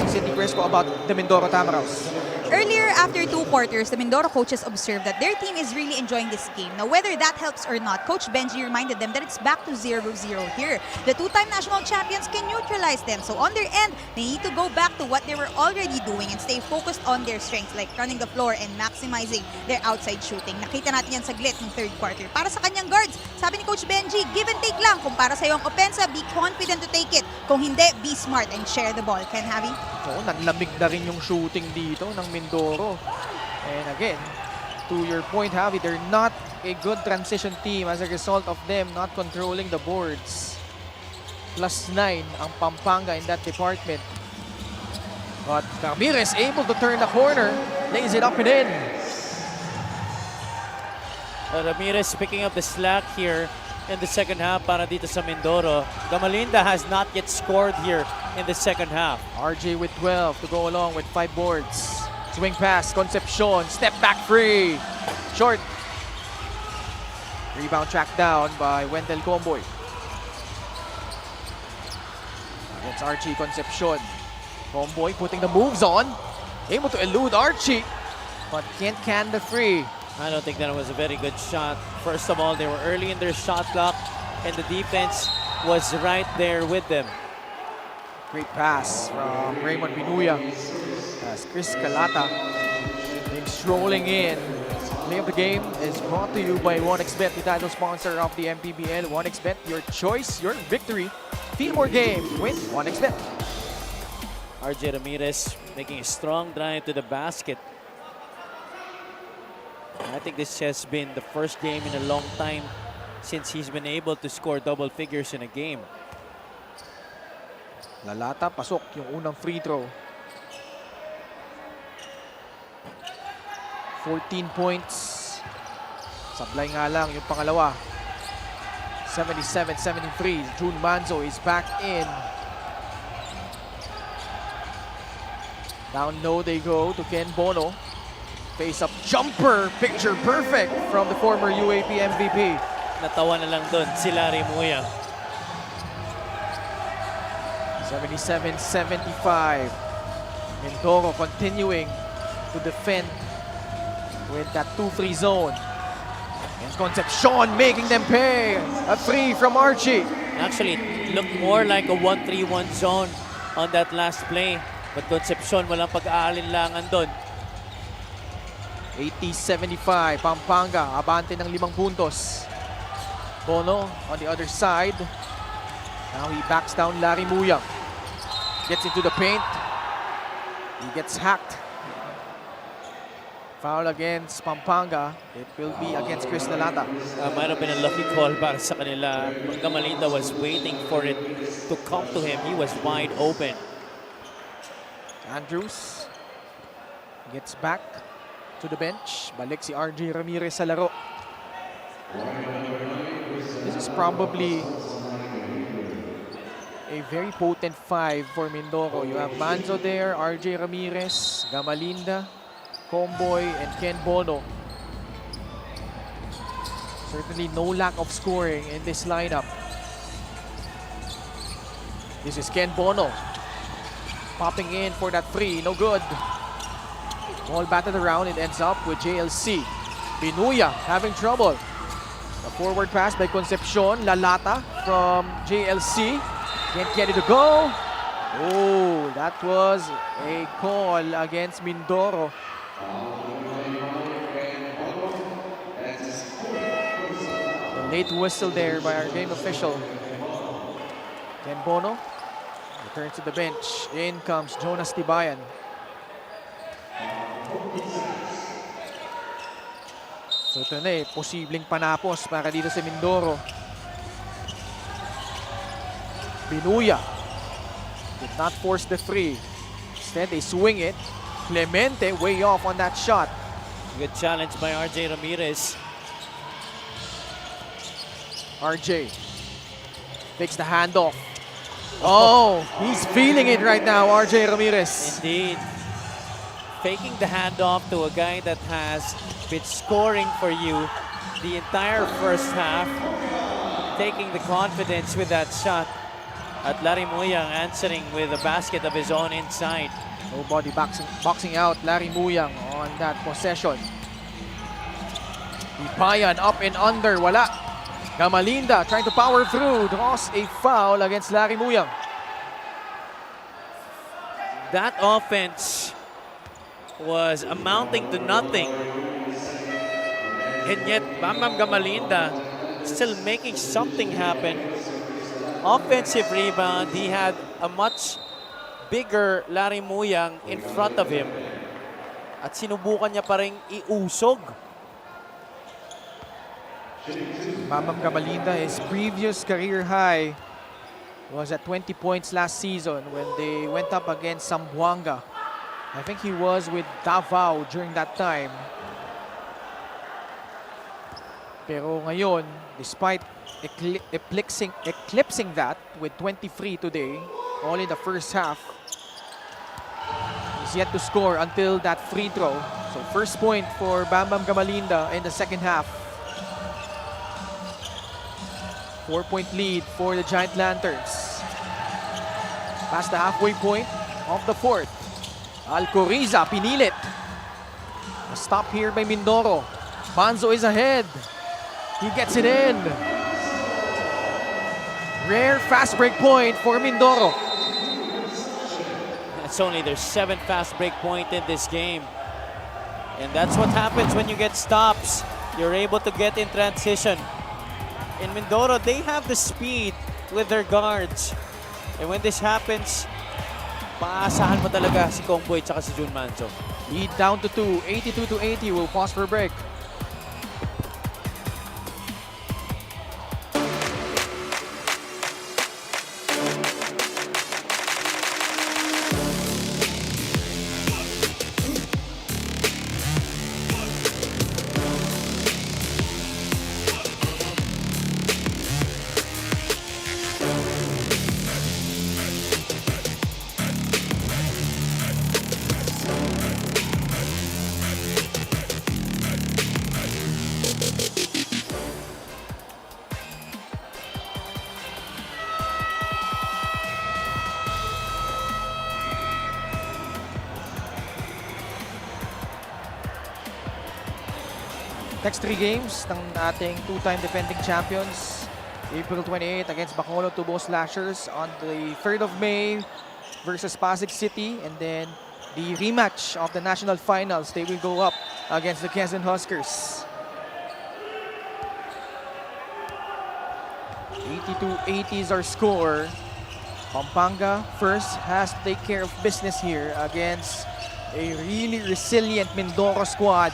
Sidney Crespo about the Mindoro Tamaraws. Earlier, after 2 quarters, the Mindoro coaches observed that their team is really enjoying this game. Now, whether that helps or not, Coach Benji reminded them that it's back to 0-0 here. The 2-time national champions can neutralize them. So on their end, they need to go back to what they were already doing and stay focused on their strengths like running the floor and maximizing their outside shooting. Nakita natin yan saglit ng 3rd quarter. Para sa kanyang guards, sabi ni Coach Benji, give and take lang. Kung para sa iyo ang opensa, be confident to take it. Kung hindi, be smart and share the ball. Ken Javi? Oo, nanlamig na rin yung shooting dito ng Mindoro. And again, to your point, Javi, they're not a good transition team as a result of them not controlling the boards. +9 ang Pampanga in that department. But Ramirez able to turn the corner, lays it up and in. Ramirez picking up the slack here in the second half para dito sa Mindoro. Gamalinda has not yet scored here in the second half. RJ with 12 to go along with 5 boards. Swing pass, Concepcion, step back free. Short. Rebound tracked down by Wendell Comboy. Against Archie Concepcion. Comboy putting the moves on. Able to elude Archie, but can't can the free. I don't think that was a very good shot. First of all, they were early in their shot clock and the defense was right there with them. Great pass from Raymond Binuya as Chris Calata came strolling in. Play of the game is brought to you by 1xBet, the title sponsor of the MPBL. 1xBet, your choice, your victory. Feel more game with 1xBet. RJ Ramirez making a strong drive to the basket. I think this has been the first game in a long time since he's been able to score double figures in a game. Lalata, pasok yung unang free throw. 14 points. Sablay nga lang yung pangalawa. 77-73. June Manzo is back in. Down low they go to Ken Bono. Face-up jumper, picture perfect from the former UAP MVP. Natawa na lang doon si Larry Muya. 77-75. Mindoro continuing to defend with that 2-3 zone. And Concepcion making them pay. A free from Archie. Actually, it looked more like a 1-3-1 zone on that last play. But Concepcion walang pag-aalinlangan doon. 80-75. Pampanga, abante ng 5 puntos. Bono on the other side. Now he backs down Larry Muya. Gets into the paint. He gets hacked. Foul against Pampanga. It will be against Chris Lalata. Might have been a lucky call para sa kanila. Gamalinda was waiting for it to come to him. He was wide open. Andrews gets back to the bench. Balik si RJ Ramirez sa laro. This is probably a very potent 5 for Mindoro. You have Manzo there, RJ Ramirez, Gamalinda, Comboy, and Ken Bono. Certainly no lack of scoring in this lineup. This is Ken Bono. Popping in for that 3, no good. Ball batted around, it ends up with JLC. Binuya having trouble. A forward pass by Concepcion. Lalata from JLC. Can't get it to go. Oh, that was a call against Mindoro. A late whistle there by our game official. Ken Bono returns to the bench. In comes Jonas Tibayan. So ito na posibleng panapos para dito sa Mindoro. Binuya did not force the 3. Instead, they swing it. Clemente way off on that shot. Good challenge by RJ Ramirez. RJ takes the handoff. Oh, he's feeling it right now, RJ Ramirez. Indeed. Faking the handoff to a guy that has been scoring for you the entire first half. Taking the confidence with that shot. At Larry Muyang answering with a basket of his own inside. Nobody boxing out Larry Muyang on that possession. Ipayan up and under, wala. Gamalinda trying to power through, draws a foul against Larry Muyang. That offense was amounting to nothing. And yet, Bam Gamalinda still making something happen. Offensive rebound, he had a much bigger Larry Muyang in front of him. At sinubukan niya pa rin iusog. Bam Gamalinda, his previous career high was at 20 points last season when they went up against Zamboanga. I think he was with Davao during that time. Pero ngayon, despite eclipsing that with 23 today, only the first half, he's yet to score until that free throw. So first point for Bam Gamalinda in the second half. 4-point lead for the Giant Lanterns. Past the halfway point of the fourth. Alcoriza pinilit. A stop here by Mindoro. Manzo is ahead. He gets it in. Rare fast break point for Mindoro. It's only their 7th fast break point in this game. And that's what happens when you get stops. You're able to get in transition. In Mindoro, they have the speed with their guards. And when this happens, maasahan mo talaga si Kongboy at si Jun Manzo. Lead down to 2, 82-80. We'll pause for a break. Next 3 games ng ating two-time defending champions. April 28 against Bacolod Tubo Slashers, on the 3rd of May versus Pasig City, and then the rematch of the national finals. They will go up against the Quezon Huskers. 82-80 is our score. Pampanga first has to take care of business here against a really resilient Mindoro squad.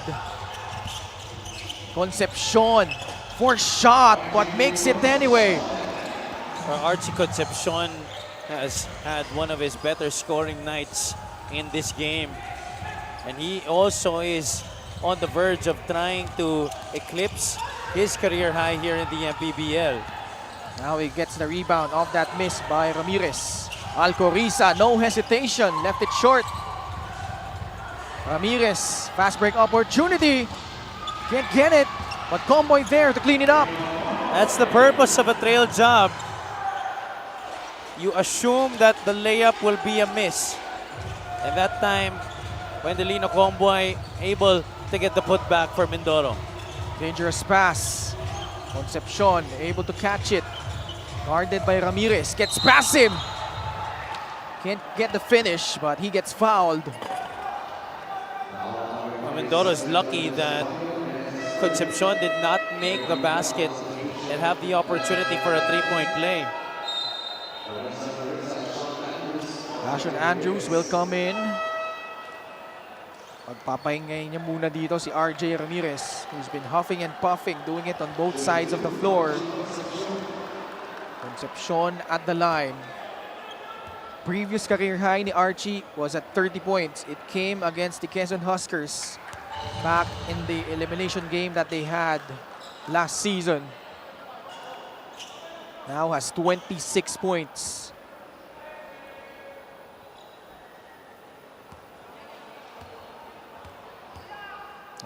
Concepcion for shot, but makes it anyway. Archie Concepcion has had one of his better scoring nights in this game. And he also is on the verge of trying to eclipse his career high here in the MPBL. Now he gets the rebound off that miss by Ramirez. Alcoriza, no hesitation, left it short. Ramirez, fast break opportunity. Can't get it, but Comboy there to clean it up. That's the purpose of a trail job. You assume that the layup will be a miss. And that time, Wendelino Comboy able to get the putback for Mindoro. Dangerous pass. Concepcion able to catch it. Guarded by Ramirez, gets past him. Can't get the finish, but he gets fouled. Mindoro is lucky that Concepcion did not make the basket and have the opportunity for a 3-point play. Ashon Andrews will come in. Pagpapahingay niya muna dito si RJ Ramirez, who's been huffing and puffing, doing it on both sides of the floor. Concepcion at the line. Previous career high ni Archie was at 30 points. It came against the Quezon Huskers back in the elimination game that they had last season. Now has 26 points.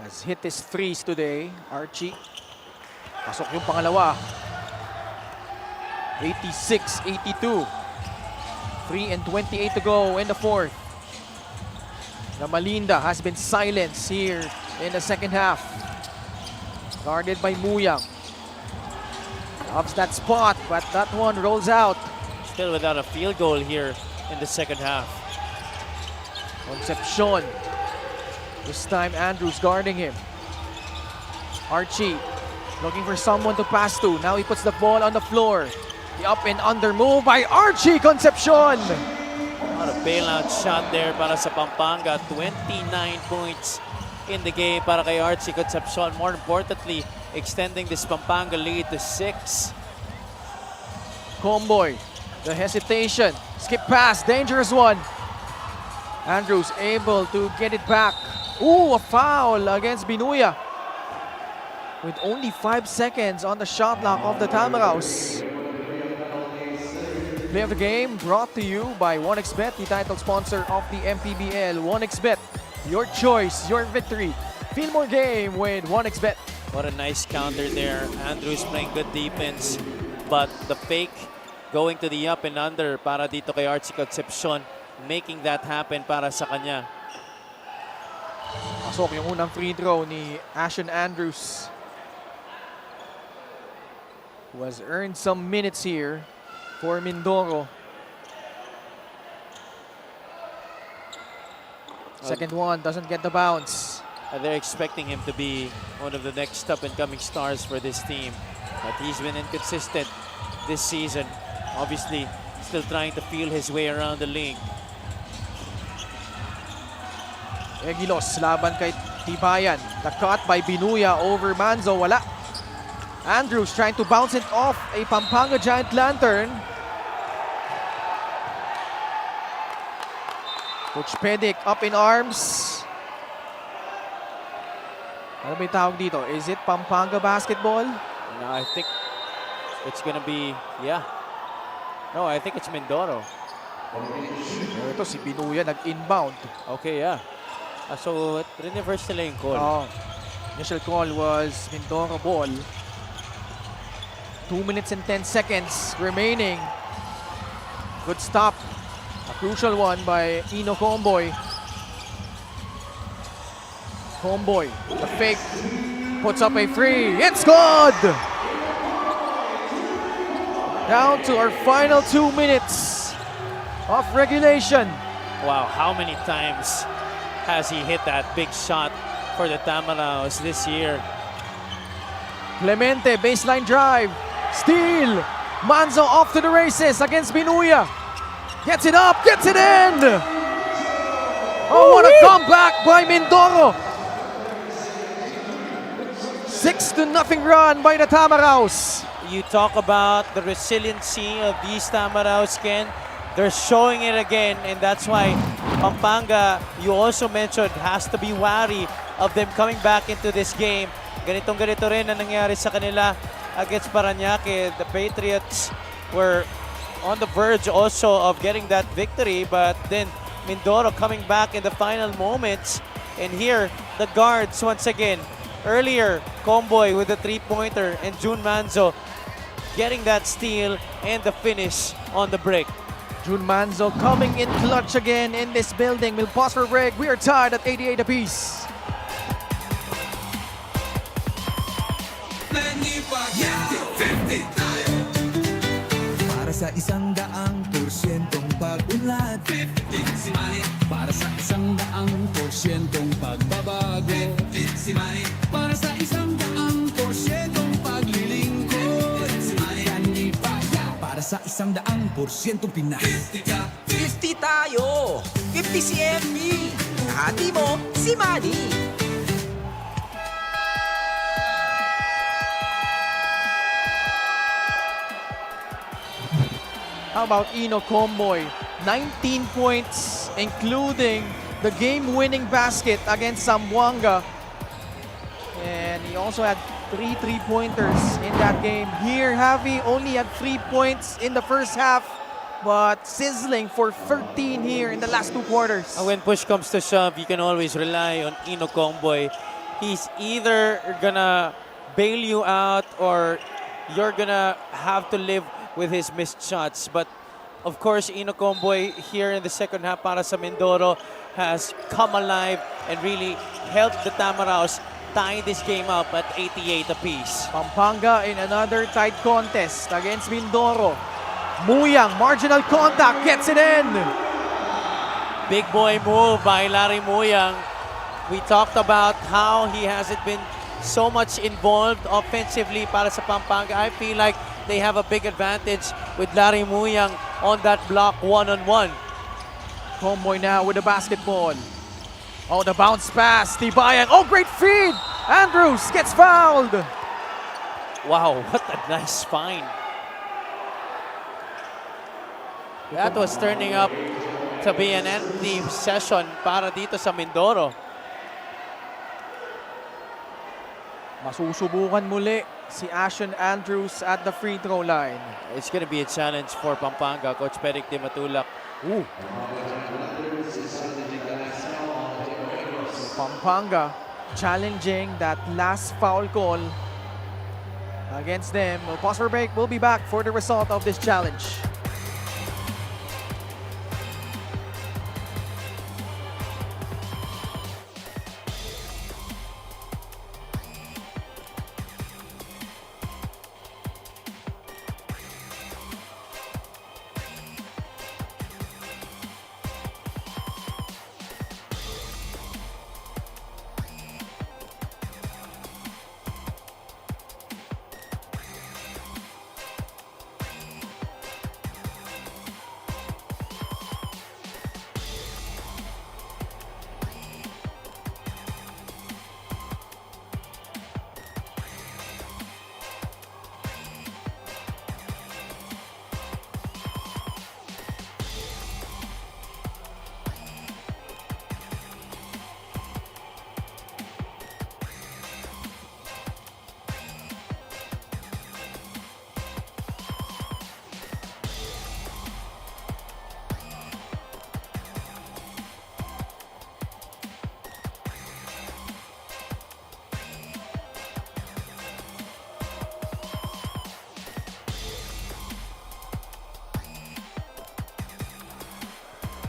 Has hit his threes today, Archie. Pasok yung pangalawa. 86-82. 3:28 to go in the fourth. Malinda has been silenced here in the second half. Guarded by Muyang. Loves that spot, but that one rolls out. Still without a field goal here in the second half. Concepcion. This time Andrews guarding him. Archie looking for someone to pass to. Now he puts the ball on the floor. The up and under move by Archie Concepcion. What a bailout shot there para sa Pampanga. 29 points in the game para kay Archie Concepcion. More importantly, extending this Pampanga lead to 6. Comboy, the hesitation. Skip pass, dangerous one. Andrews able to get it back. Ooh, a foul against Binuya. With only 5 seconds on the shot clock of the Tamaraws. Play of the game brought to you by 1xBet, the title sponsor of the MPBL. 1xBet, your choice, your victory. Feel more game with 1xBet. What a nice counter there. Andrews playing good defense. But the fake going to the up and under para dito kay Archie Concepcion. Making that happen para sa kanya. Pasok yung unang free throw ni Ashton Andrews, who has earned some minutes here for Mindoro. Second one doesn't get the bounce. They're expecting him to be one of the next up-and-coming stars for this team. But he's been inconsistent this season. Obviously, still trying to feel his way around the league. Egilos laban kay Tibayan. The cut by Binuya over Manzo. Wala. Andrews trying to bounce it off a Pampanga Giant Lantern. Coach Pedic up in arms. Ano ba yung tawag dito? Is it Pampanga basketball? No, I think it's gonna be, yeah. No, I think it's Mindoro. Ito si Binuya nag-inbound. Okay, yeah. So, reverse nila yung call. Oh, initial call was Mindoro ball. 2 minutes and 10 seconds remaining. Good stop. A crucial one by Ino Comboy. Comboy, the fake, puts up a free. It's good! Down to our final 2 minutes of regulation. Wow, how many times has he hit that big shot for the Tamaraws this year? Clemente, baseline drive. Steal. Manzo off to the races against Binuya. Gets it up, gets it in. Oh, what a comeback by Mindoro. 6-0 run by the Tamaraws. You talk about the resiliency of these Tamaraws, Ken. They're showing it again, and that's why Pampanga, you also mentioned, has to be wary of them coming back into this game. Ganito rin ang nangyari sa kanila against Parañaque. The Patriots were on the verge also of getting that victory, but then Mindoro coming back in the final moments. And here, the guards once again. Earlier, Comboy with the three-pointer and June Manzo getting that steal and the finish on the break. June Manzo coming in clutch again in this building. We'll pause for break. We are tied at 88 apiece. Para sa 100% pag-unlad, 15 si Manny. Para sa 100% pagbabago, 15 si Manny. Para sa 100% paglilingkod, 15 si Manny. Para sa 100% Pinas, 50 tayo! 50 si MB! Hati mo, si Manny! How about Ino Comboy? 19 points, including the game-winning basket against Zamboanga. And he also had 3 3-pointers in that game. Here, Javi only had 3 points in the first half, but sizzling for 13 here in the last 2 quarters. When push comes to shove, you can always rely on Ino Comboy. He's either gonna bail you out or you're gonna have to live with his missed shots. But Of course, Ino Comboy here in the second half para sa Mindoro has come alive and really helped the Tamaraws tie this game up at 88 apiece. Pampanga in another tight contest against Mindoro. Muyang, marginal contact, gets it in. Big boy move by Larry Muyang. We talked about how he hasn't been so much involved offensively para sa Pampanga. I feel like they have a big advantage with Larry Muyang on that block one-on-one. Comboy now with the basketball. Oh, the bounce pass, Tibayan. Oh, great feed. Andrews gets fouled. Wow, what a nice find. That was turning up to be an empty session para dito sa Mindoro. Masusubukan muli si Ashon Andrews at the free throw line. It's going to be a challenge for Pampanga. Coach Peric Di Matulak. Ooh. Pampanga challenging that last foul call against them. We'll pause for a break. We'll be back for the result of this challenge.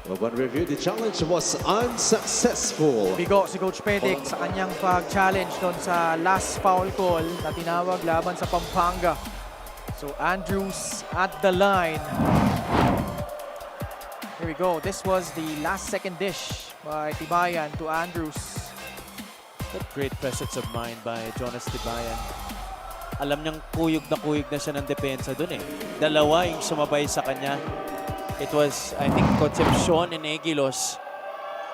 Upon review, the challenge was unsuccessful. Bigo si Coach Pedic sa kanyang pag-challenge doon sa last foul call na tinawag laban sa Pampanga. So Andrews at the line. Here we go. This was the last second dish by Tibayan to Andrews. What great presence of mind by Jonas Tibayan. Alam niyang kuyog na siya ng depensa dun eh. Dalawa yung sumabay sa kanya. It was, I think, Concepcion and Egilos.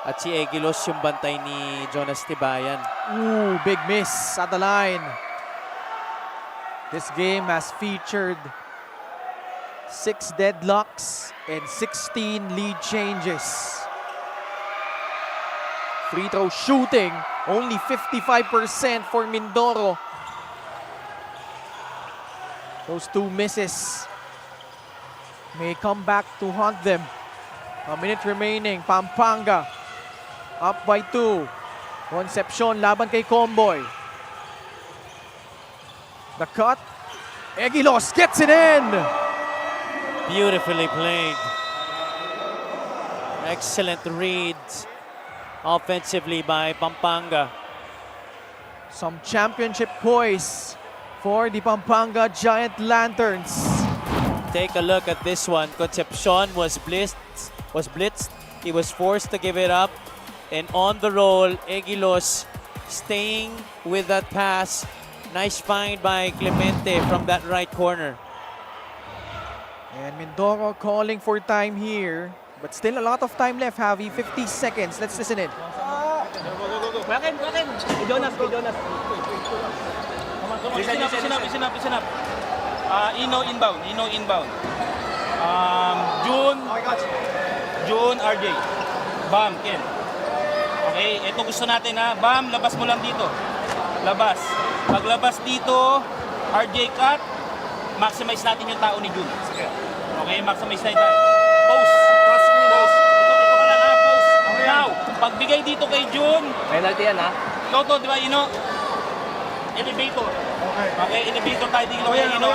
At si Egilos yung bantay ni Jonas Tibayan. Ooh, big miss at the line. This game has featured 6 deadlocks and 16 lead changes. Free throw shooting, only 55% for Mindoro. Those 2 misses may come back to haunt them. A minute remaining. Pampanga up by 2. Concepcion laban kay Comboy. The cut. Egilos gets it in. Beautifully played. Excellent reads offensively by Pampanga. Some championship poise for the Pampanga Giant Lanterns. Take a look at this one. Concepcion was blitzed. He was forced to give it up. And on the roll, Egilos staying with that pass. Nice find by Clemente from that right corner. And Mindoro calling for time here. But still a lot of time left, Javi. 50 seconds. Let's listen in. Bakin. Kay Jonas. Listen up. Ino inbound. June, RJ. Bam, Ken. Okay, ito gusto natin ha. Bam, labas mo lang dito. Labas. Paglabas dito, RJ cut. Maximize natin yung tao ni June. Okay, maximize natin tayo. Post. Cross screen. Post. Ito ka lang ha, post. Now, pagbigay dito kay June. Penalty yan ha? Toto, di ba, Ino? Elevator. Okay, elevator tayo dito kay Ino.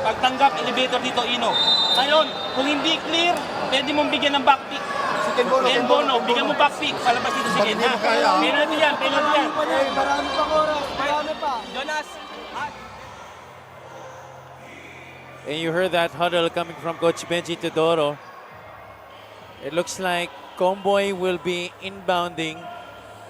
Pagtanggap, elevator dito, Ino. Ngayon, kung hindi clear, pwede mong bigyan ng back pick. Ken Bono, bigyan mo back pick. Palabas dito si Ken. Penalty yan, penalty yan. Marami pa oras, marami pa. Jonas, And you heard that huddle coming from Coach Benji Teodoro. It looks like Comboy will be inbounding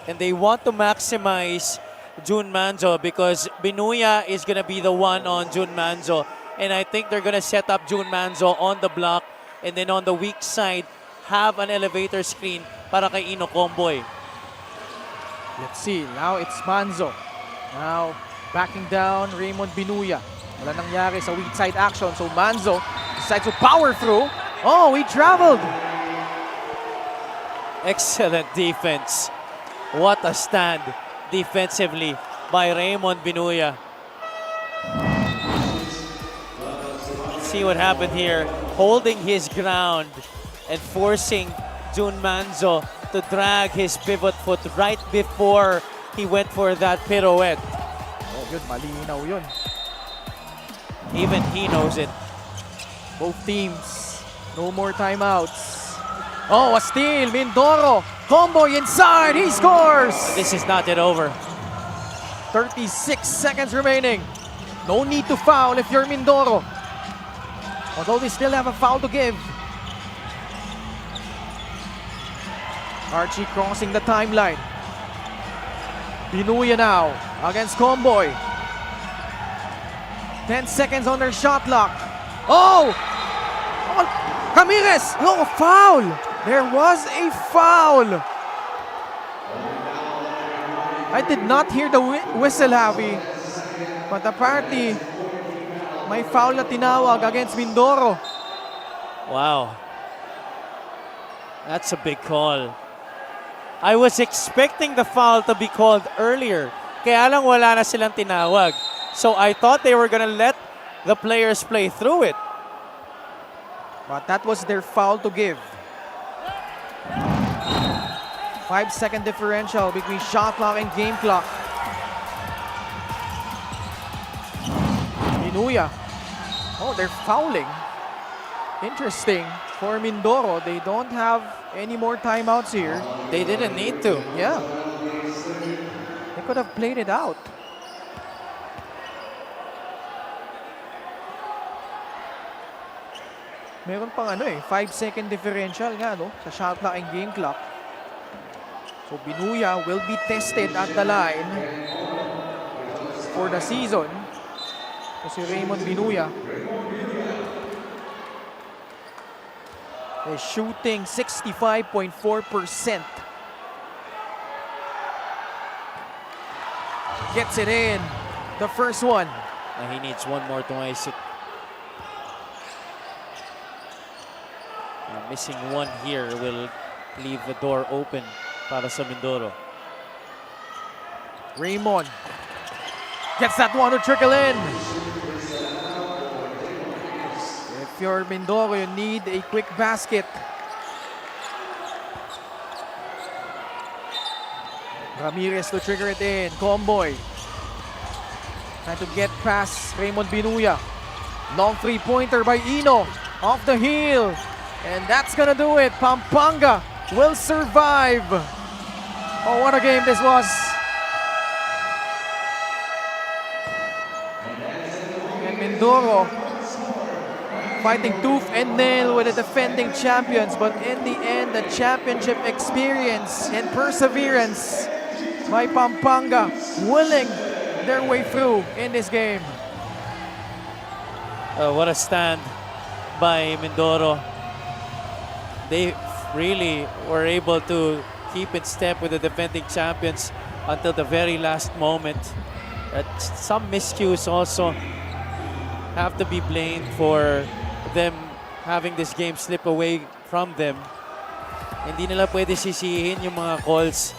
and they want to maximize June Manzo because Binuya is going to be the one on June Manzo. And I think they're going to set up June Manzo on the block and then on the weak side, have an elevator screen para kay Ino Comboy. Let's see. Now it's Manzo. Now backing down Raymond Binuya. Wala nangyari sa weak side action. So Manzo decides to power through. Oh, he traveled. Excellent defense. What a stand defensively by Raymond Binuya. See what happened here. Holding his ground and forcing June Manzo to drag his pivot foot right before he went for that pirouette. Oh, yun. Malinaw yun. Even he knows it. Both teams, no more timeouts. Oh, a steal. Mindoro. Comboy inside. He scores. This is not yet over. 36 seconds remaining. No need to foul if you're Mindoro. Although they still have a foul to give. Archie crossing the timeline. Binuya now against Comboy. 10 seconds on their shot clock. Oh! Ramirez! No, foul! There was a foul. I did not hear the whistle, Javi. But apparently, may foul na tinawag against Mindoro. Wow. That's a big call. I was expecting the foul to be called earlier. Kaya lang wala na silang tinawag. So I thought they were gonna let the players play through it. But that was their foul to give. 5-second differential between shot clock and game clock. Binuya. Oh, they're fouling. Interesting. For Mindoro, they don't have any more timeouts here. They didn't need to. Yeah. They could have played it out. Meron pang 5-second differential nga sa shot clock and game clock. So Binuya will be tested at the line for the season. Kasi Raymond Binuya is shooting 65.4%. Gets it in. The first one. He needs one more to ice it. Missing one here will leave the door open para sa Mindoro. Raymond gets that one to trickle in. If you're Mindoro, you need a quick basket. Ramirez to trigger it in. Comboy trying to get past Raymond Binuya. Long three-pointer by Ino. Off the heel. And that's gonna do it. Pampanga will survive. Oh, what a game this was. And Mindoro fighting tooth and nail with the defending champions. But in the end, the championship experience and perseverance by Pampanga willing their way through in this game. What a stand by Mindoro. They really were able to keep in step with the defending champions until the very last moment. Some miscues also have to be blamed for them having this game slip away from them. Hindi nila pwede sisihin yung mga calls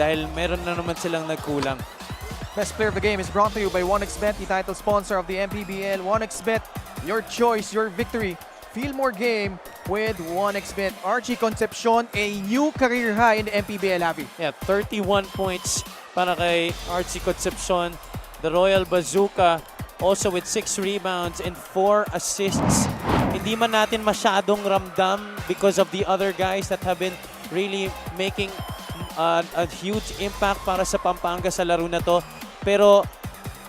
dahil meron na naman silang nagkulang. Best player of the game is brought to you by 1xBet, the title sponsor of the MPBL. 1xBet, your choice, your victory. Feel more game with 1xBet. Archie Concepcion, a new career high in the MPBL, Javi. Yeah, 31 points para kay Archie Concepcion. The Royal Bazooka also with 6 rebounds and 4 assists hindi man natin masyadong ramdam because of the other guys that have been really making a huge impact para sa Pampanga sa laro na to. Pero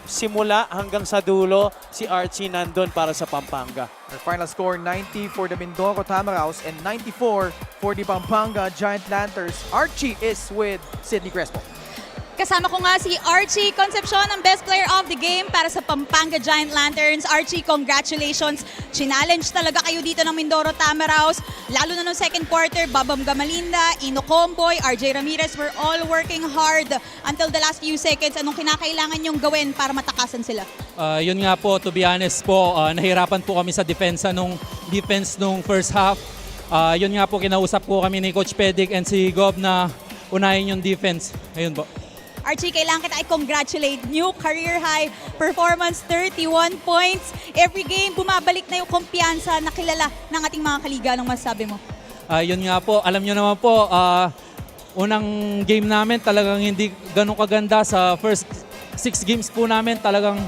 simula hanggang sa dulo, si Archie nandun para sa Pampanga. The final score, 90 for the Mindoro Tamaraws and 94 for the Pampanga Giant Lanterns. Archie is with Sydney Crespo. Kasama ko nga si Archie Concepcion, ang best player of the game para sa Pampanga Giant Lanterns. Archie, congratulations. Challenge talaga kayo dito ng Mindoro Tamaraws. Lalo na nung second quarter, Babam Gamalinda, Ino Comboy, RJ Ramirez were all working hard until the last few seconds. Anong kinakailangan nyong gawin para matakasan sila? Yun nga po, to be honest po, nahirapan po kami sa defense nung first half. Yun nga po, kinausap po kami ni Coach Pedic and si Gob na unahin yung defense. Ayun po. Archie, kailangan kita i-congratulate. New career high performance, 31 points. Every game, bumabalik na yung kumpiyansa na kilala ng ating mga kaliga. Anong masasabi mo? Yun nga po, alam nyo naman po, unang game namin talagang hindi ganun kaganda. Sa first 6 games po namin talagang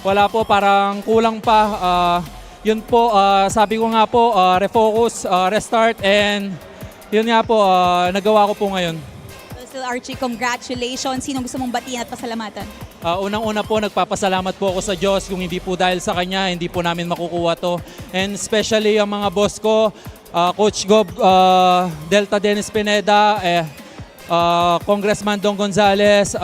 wala po, parang kulang pa. Yun po, sabi ko nga po, refocus, restart, and yun nga po, nagawa ko po ngayon. Still, Archie, congratulations. Sino gusto mong batiin at pasalamatan? Unang-una po, nagpapasalamat po ako sa Diyos. Kung hindi po dahil sa Kanya, hindi po namin makukuha to. And especially ang mga boss ko, Coach Gob, Delta Dennis Pineda, Congressman Don Gonzales,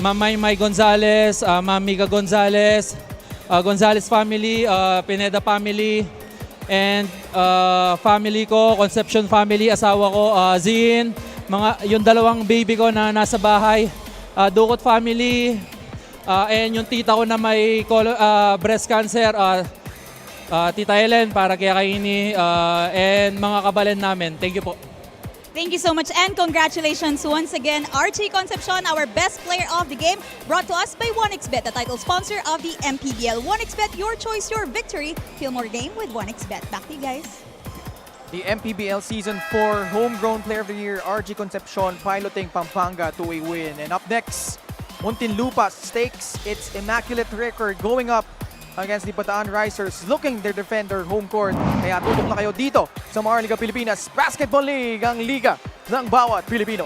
Ma'am Maymay Gonzales, Ma'am Miga Gonzales, Gonzales family, Pineda family, and family ko, Concepcion family, asawa ko, Zin, yung dalawang baby ko na nasa bahay, Dukot family, and yung tita ko na may breast cancer, Tita Helen, para kay Kaini, and mga kabalen namin. Thank you po. Thank you so much and congratulations once again, Archie Concepcion, our best player of the game, brought to us by 1xBet, the title sponsor of the MPBL. 1xBet, your choice, your victory. Feel more game with 1xBet. Back to you guys. The MPBL Season 4 Homegrown Player of the Year, Archie Concepcion, piloting Pampanga to a win. And up next, Muntinlupa stakes its immaculate record going up against the Bataan Risers, looking their defender home court. Kaya tutok na kayo dito sa Maharlika Pilipinas Basketball League, ang liga ng bawat Pilipino.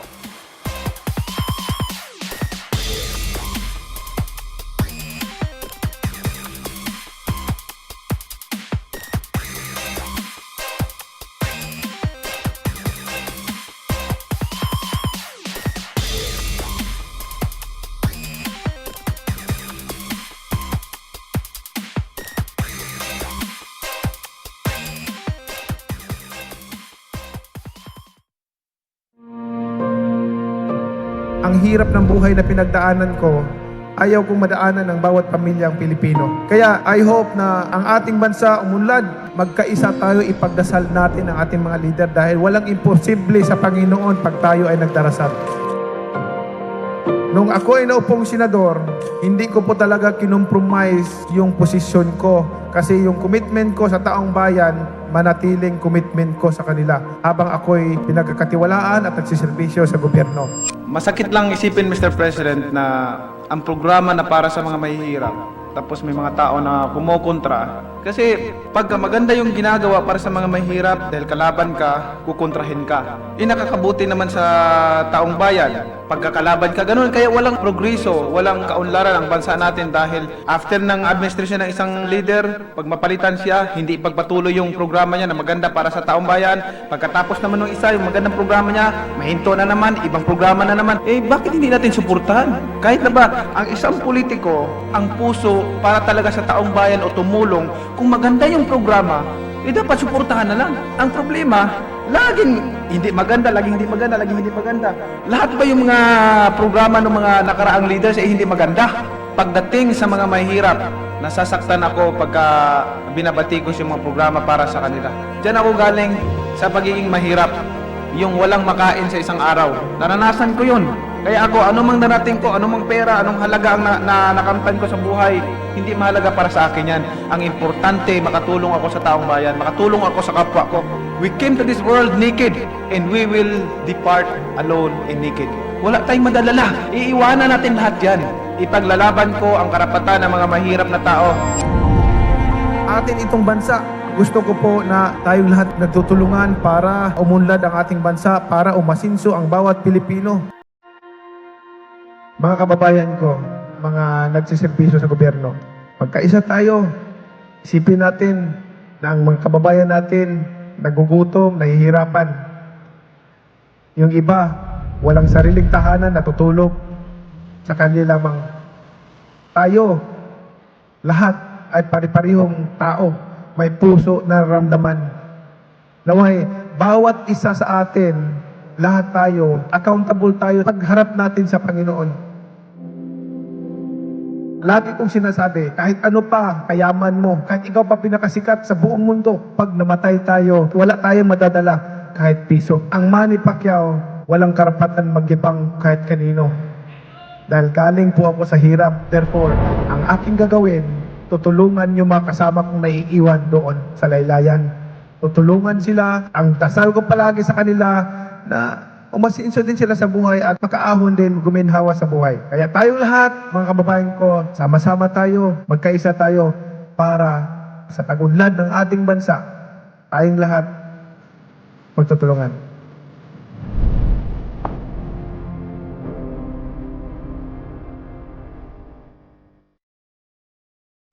Ang hirap ng buhay na pinagdaanan ko, ayaw kong madaanan ng bawat pamilyang Pilipino. Kaya I hope na ang ating bansa umunlad, magkaisa tayo, ipagdasal natin ang ating mga leader dahil walang imposible sa Panginoon pag tayo ay nagdarasal. Nung ako ay naupong senador, hindi ko po talaga kinompromise yung posisyon ko kasi yung commitment ko sa taong bayan, manatiling commitment ko sa kanila habang ako'y pinagkakatiwalaan at nagsiservisyo sa gobyerno. Masakit lang isipin, Mr. President, na ang programa na para sa mga mahihirap, tapos may mga tao na kumokontra. Kasi pagka maganda yung ginagawa para sa mga mahihirap, dahil kalaban ka, kukontrahin ka. Nakakabuti naman sa taong bayan. Pagkakalaban ka, ganun. Kaya walang progreso, walang kaunlaran ang bansa natin dahil after ng administrasyon ng isang leader, pag mapalitan siya, hindi ipagpatuloy yung programa niya na maganda para sa taong bayan. Pagkatapos naman ng isa, yung magandang programa niya, mahinto na naman, ibang programa na naman. Bakit hindi natin suportahan? Kahit na ba, ang isang politiko, ang puso para talaga sa taong bayan o tumulong, kung maganda yung programa, dapat suportahan na lang. Ang problema, laging hindi maganda, laging hindi maganda, laging hindi maganda. Lahat ba yung mga programa ng mga nakaraang leaders ay hindi maganda? Pagdating sa mga mahihirap, nasasaktan ako pagka binabatikos yung mga programa para sa kanila. Diyan ako galing sa pagiging mahirap. Yung walang makain sa isang araw. Naranasan ko yun. Kaya ako, anumang darating ko, anumang pera, anong halaga ang nakamtan ko sa buhay, hindi mahalaga para sa akin yan. Ang importante, makatulong ako sa taong bayan, makatulong ako sa kapwa ko. We came to this world naked, and we will depart alone and naked. Wala tayong madalala. Iiwanan natin lahat yan. Ipaglalaban ko ang karapatan ng mga mahirap na tao. atin itong bansa. Gusto ko po na tayong lahat nagtutulungan para umunlad ang ating bansa, para umasinso ang bawat Pilipino. Mga kababayan ko, mga nagsiservisyo sa gobyerno, magkaisa tayo. Isipin natin na ang mga kababayan natin nagugutom, nahihirapan. Yung iba, walang sariling tahanan, natutulog sa kanila lamang. Tayo, lahat ay pari-parihong tao. May puso na ramdaman. Naway, bawat isa sa atin, lahat tayo, accountable tayo, pagharap natin sa Panginoon. Lagi kong sinasabi, kahit ano pa, kayaman mo, kahit ikaw pa pinakasikat sa buong mundo, pag namatay tayo, wala tayong madadala kahit piso. Ang Manny Pacquiao, walang karapatan magibang kahit kanino. Dahil galing po ako sa hirap. Therefore, ang aking gagawin, tutulungan yung mga kasama kong naiiwan doon sa laylayan. Tutulungan sila. Ang dasal ko palagi sa kanila na umasinso din sila sa buhay at makaahon din, guminhawa sa buhay. Kaya tayong lahat, mga kababayan ko, sama-sama tayo, magkaisa tayo para sa tagunlad ng ating bansa, tayong lahat magtutulungan.